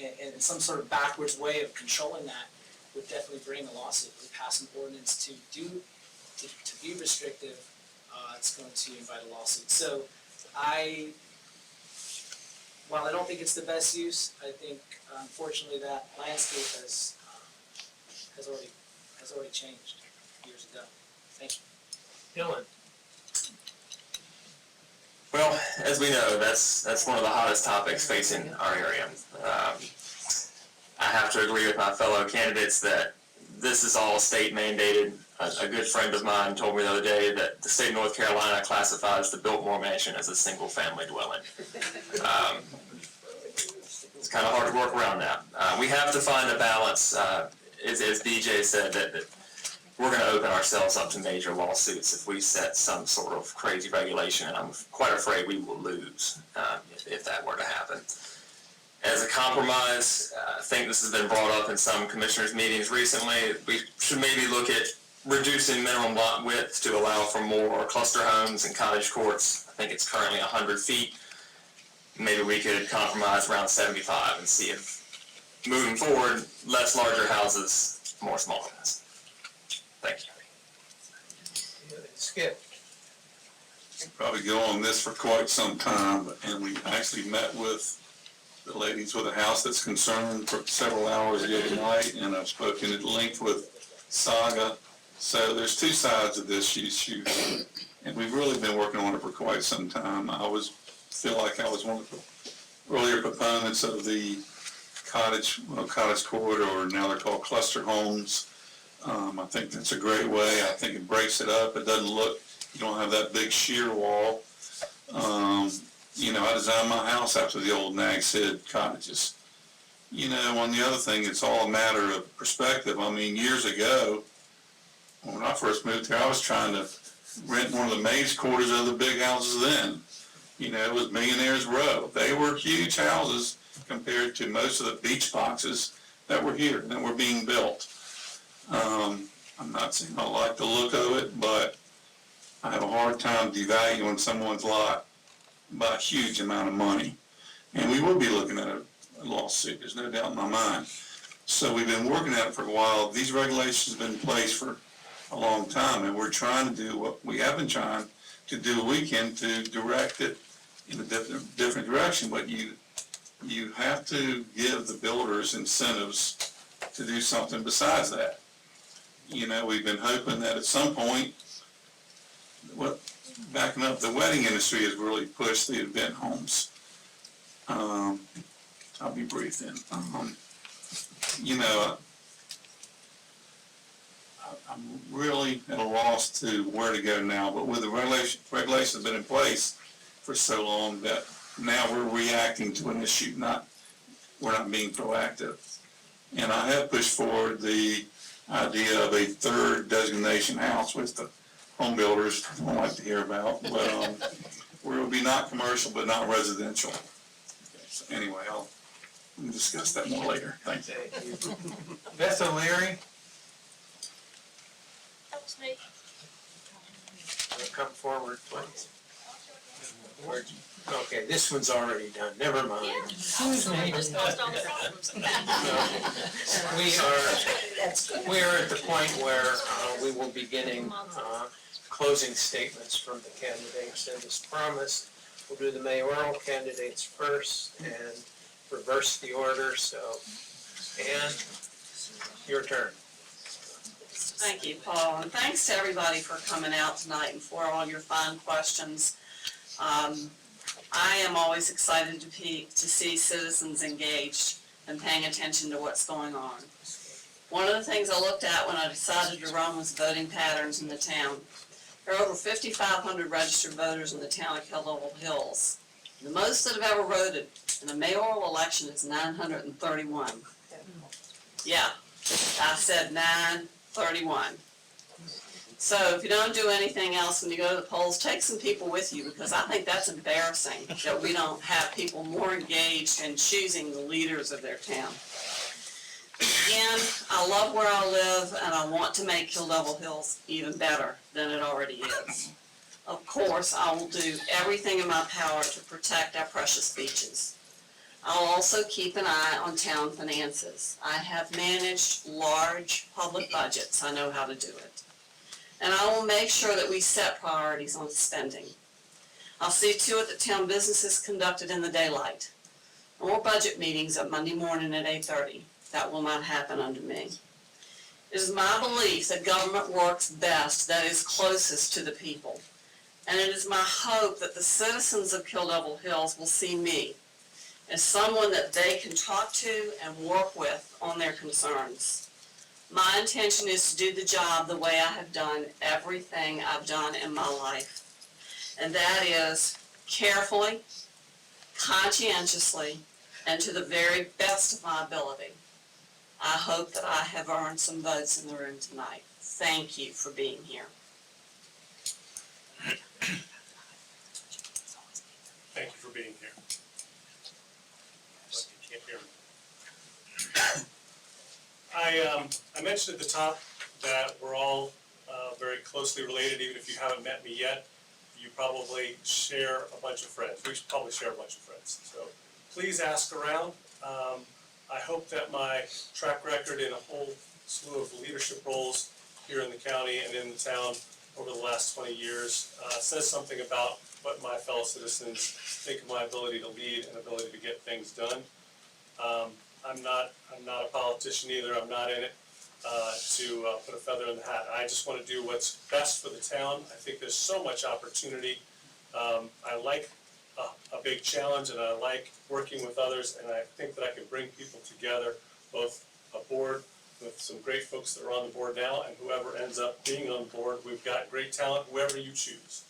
and some sort of backwards way of controlling that would definitely bring a lawsuit. We pass an ordinance to be restrictive, it's going to invite a lawsuit. So while I don't think it's the best use, I think unfortunately that landscape has already changed years ago. Thank you. Dylan. Well, as we know, that's one of the hottest topics facing our area. I have to agree with my fellow candidates that this is all state mandated. A good friend of mine told me the other day that the state of North Carolina classifies the Biltmore Mansion as a single-family dwelling. It's kind of hard to work around that. We have to find a balance, as BJ said, that we're going to open ourselves up to major lawsuits if we set some sort of crazy regulation, and I'm quite afraid we will lose if that were to happen. As a compromise, I think this has been brought up in some commissioners' meetings recently, we should maybe look at reducing minimum lot width to allow for more cluster homes and cottage courts. I think it's currently 100 feet. Maybe we could compromise around 75 and see if, moving forward, less larger houses, more smaller ones. Thank you. Skip. Probably go on this for quite some time, and we actually met with the ladies with a house that's concerned for several hours the other night, and I've spoken at length with Saga. So there's two sides of this issue, and we've really been working on it for quite some time. I feel like I was one of the earlier proponents of the cottage court, or now they're called cluster homes. I think that's a great way. I think it breaks it up. It doesn't look, you don't have that big sheer wall. I designed my house after the old Nag's Head cottages. On the other thing, it's all a matter of perspective. I mean, years ago, when I first moved here, I was trying to rent one of the maids' quarters of the big houses then. It was Millionaire's Row. They were huge houses compared to most of the beach boxes that were here, that were being built. I'm not saying I like the look of it, but I have a hard time devaluing someone's lot by a huge amount of money. And we will be looking at a lawsuit, there's no doubt in my mind. So we've been working at it for a while. These regulations have been in place for a long time, and we're trying to do what we have been trying to do what we can to direct it in a different direction. But you have to give the builders incentives to do something besides that. We've been hoping that at some point, backing up, the wedding industry has really pushed the event homes. I'll be brief then. I'm really at a loss to where to go now, but with the regulations have been in place for so long that now we're reacting to an issue, we're not being proactive. And I have pushed forward the idea of a third designation house, which the home builders don't like to hear about, but where it would be not commercial but not residential. So anyway, we'll discuss that more later. Thank you. Beth O'Leary, That was me. come forward, please. Okay, this one's already done, never mind. Excuse me. Just caused all the problems. We are at the point where we will be getting closing statements from the candidates, and as promised, we'll do the mayoral candidates first and reverse the order, so, Ann, your turn. Thank you, Paul, and thanks to everybody for coming out tonight and for all your fine questions. I am always excited to see citizens engaged and paying attention to what's going on. One of the things I looked at when I decided to run was voting patterns in the town. There are over 5,500 registered voters in the town of Kill Devil Hills. The most that have ever voted in a mayoral election is 931. Yeah, I said 931. So if you don't do anything else when you go to the polls, take some people with you, because I think that's embarrassing that we don't have people more engaged in choosing the leaders of their town. Again, I love where I live, and I want to make Kill Devil Hills even better than it already is. Of course, I will do everything in my power to protect our precious beaches. I'll also keep an eye on town finances. I have managed large public budgets. I know how to do it. And I will make sure that we set priorities on spending. I'll see to it that town business is conducted in the daylight. More budget meetings at Monday morning at 8:30. That will not happen under me. It is my belief that government works best that is closest to the people. And it is my hope that the citizens of Kill Devil Hills will see me as someone that they can talk to and work with on their concerns. My intention is to do the job the way I have done everything I've done in my life. And that is carefully, conscientiously, and to the very best of my ability. I hope that I have earned some votes in the room tonight. Thank you for being here. Thank you for being here. But you can't hear me. I mentioned at the top that we're all very closely related, even if you haven't met me yet. You probably share a bunch of friends. We should probably share a bunch of friends. So please ask around. I hope that my track record in a whole slew of leadership roles here in the county and in the town over the last 20 years says something about what my fellow citizens think of my ability to lead and ability to get things done. I'm not a politician either. I'm not in it to put a feather in the hat. I just want to do what's best for the town. I think there's so much opportunity. I like a big challenge, and I like working with others, and I think that I can bring people together, both a board with some great folks that are on the board now, and whoever ends up being on the board. We've got great talent, whoever you choose.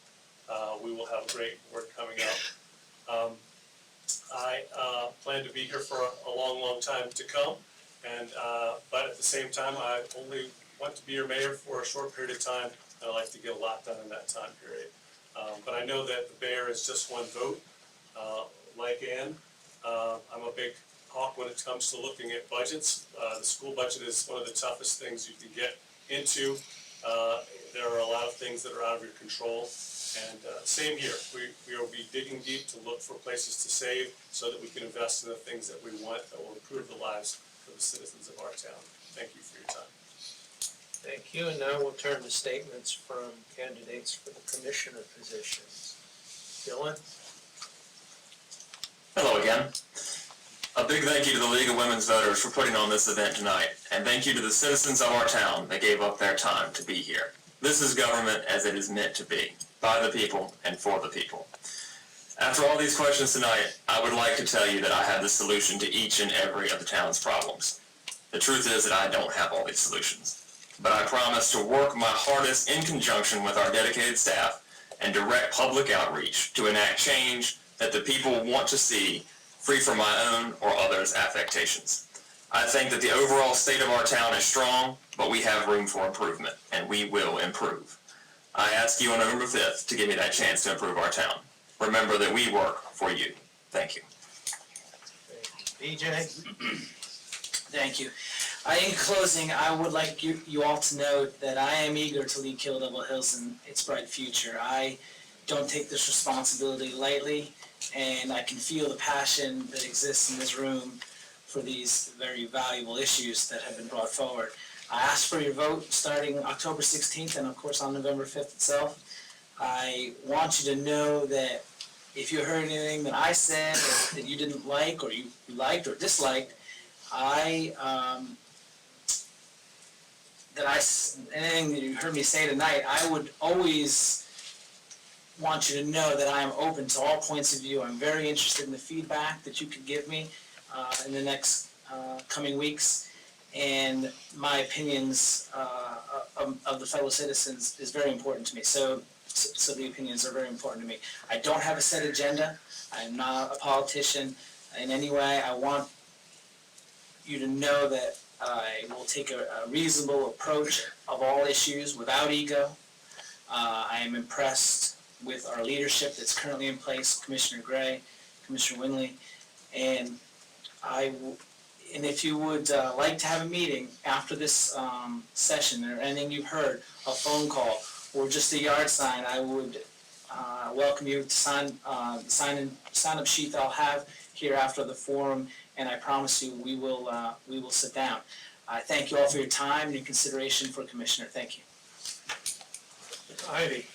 We will have a great board coming out. I plan to be here for a long, long time to come, and but at the same time, I only want to be your mayor for a short period of time, and I like to get a lot done in that time period. But I know that the mayor is just one vote. Like Ann, I'm a big hawk when it comes to looking at budgets. The school budget is one of the toughest things you can get into. There are a lot of things that are out of your control. And same here, we will be digging deep to look for places to save so that we can invest in the things that we want that will improve the lives of the citizens of our town. Thank you for your time. Thank you, and now we'll turn to statements from candidates for the commissioner positions. Dylan? Hello again. A big thank you to the League of Women's Voters for putting on this event tonight, and thank you to the citizens of our town that gave up their time to be here. This is government as it is meant to be, by the people and for the people. After all these questions tonight, I would like to tell you that I have the solution to each and every of the town's problems. The truth is that I don't have all these solutions, but I promise to work my hardest in conjunction with our dedicated staff and direct public outreach to enact change that the people want to see, free from my own or others' affectations. I think that the overall state of our town is strong, but we have room for improvement, and we will improve. I ask you on November 5th to give me that chance to improve our town. Remember that we work for you. Thank you. BJ? Thank you. In closing, I would like you all to know that I am eager to lead Kill Devil Hills in its bright future. I don't take this responsibility lightly, and I can feel the passion that exists in this room for these very valuable issues that have been brought forward. I ask for your vote starting October 16th and of course on November 5th itself. I want you to know that if you heard anything that I said that you didn't like or you liked or disliked, anything that you heard me say tonight, I would always want you to know that I am open to all points of view. I'm very interested in the feedback that you could give me in the next coming weeks. And my opinions of the fellow citizens is very important to me. So the opinions are very important to me. I don't have a set agenda. I am not a politician in any way. I want you to know that I will take a reasonable approach of all issues without ego. I am impressed with our leadership that's currently in place, Commissioner Gray, Commissioner Winley, and if you would like to have a meeting after this session, or anything you've heard, a phone call, or just a yard sign, I would welcome you to sign the sign-up sheet that I'll have here after the forum, and I promise you we will sit down. I thank you all for your time and your consideration for Commissioner. Thank you. Ivy?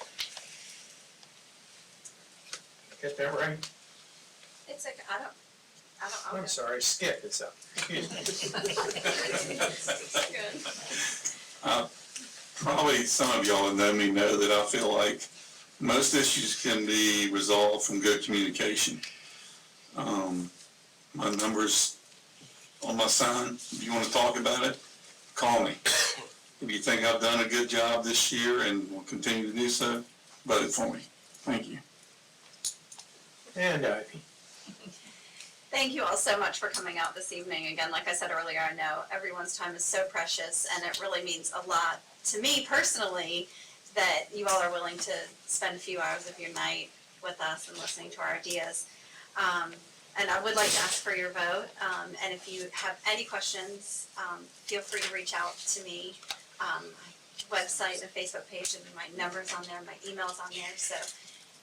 Get that right? It's like, I don't. I'm sorry, Skip, it's up. Excuse me. Probably some of y'all that know me know that I feel like most issues can be resolved from good communication. My number's on my sign. If you want to talk about it, call me. If you think I've done a good job this year and will continue to do so, vote for me. Thank you. And Ivy. Thank you all so much for coming out this evening. Again, like I said earlier, I know everyone's time is so precious, and it really means a lot to me personally that you all are willing to spend a few hours of your night with us and listening to our ideas. And I would like to ask for your vote, and if you have any questions, feel free to reach out to me. Website and Facebook page, and my number's on there, my email's on there, so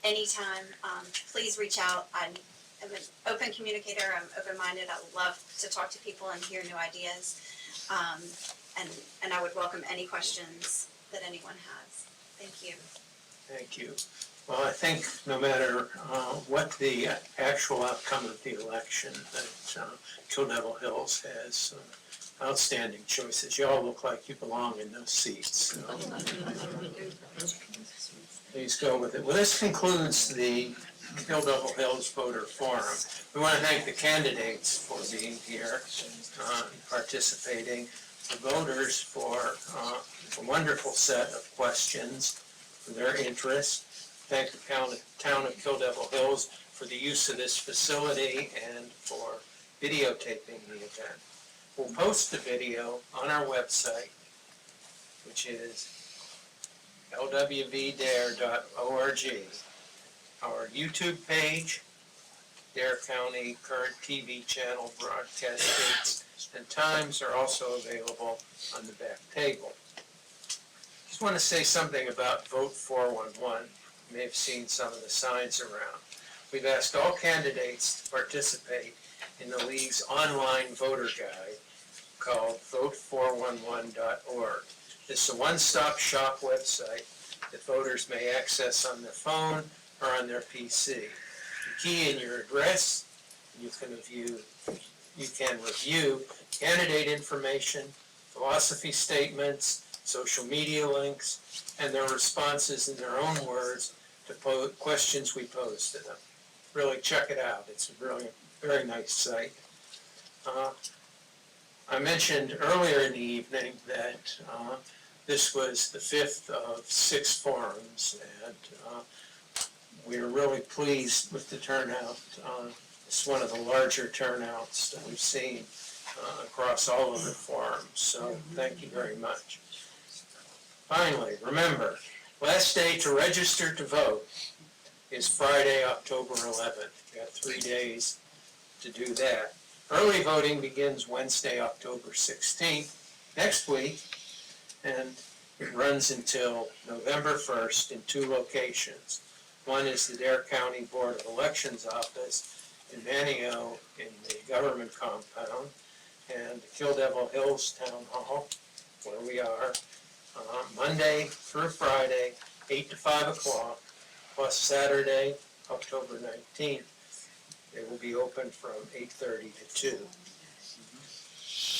anytime, please reach out. I'm an open communicator, I'm open-minded, I love to talk to people and hear new ideas. And I would welcome any questions that anyone has. Thank you. Thank you. Well, I think no matter what the actual outcome of the election, that Kill Devil Hills has some outstanding choices. You all look like you belong in those seats. So. Please go with it. Well, this concludes the Kill Devil Hills Voter Forum. We want to thank the candidates for being here, participating, the voters for a wonderful set of questions, for their interest. Thank the town of Kill Devil Hills for the use of this facility and for videotaping the event. We'll post the video on our website, which is lwvdare.org, our YouTube page, Dare County current TV channel broadcast dates and times are also available on the back table. Just want to say something about Vote 411. You may have seen some of the signs around. We've asked all candidates to participate in the league's online voter guide called vote411.org. This is a one-stop shop website that voters may access on their phone or on their PC. You key in your address, you can review candidate information, philosophy statements, social media links, and their responses in their own words to questions we pose to them. Really check it out. It's a really very nice site. I mentioned earlier in the evening that this was the 5th of 6 forums, and we're really pleased with the turnout. It's one of the larger turnouts that we've seen across all of the forums, so thank you very much. Finally, remember, last day to register to vote is Friday, October 11th. You got 3 days to do that. Early voting begins Wednesday, October 16th, next week, and it runs until November 1st in 2 locations. One is the Dare County Board of Elections office in Manio in the government compound, and the Kill Devil Hills Town Hall, where we are, Monday through Friday, 8 to 5 o'clock, plus Saturday, October 19th. They will be open from 8:30 to 2.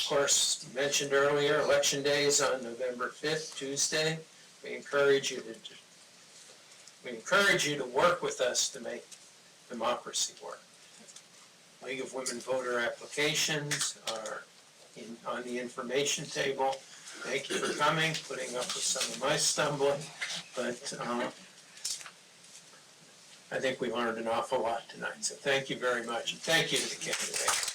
Of course, mentioned earlier, Election Day is on November 5th, Tuesday. We encourage you to work with us to make democracy work. League of Women Voter applications are on the information table. Thank you for coming, putting up with some of my stumbling, but I think we learned an awful lot tonight, so thank you very much. And thank you to the candidates.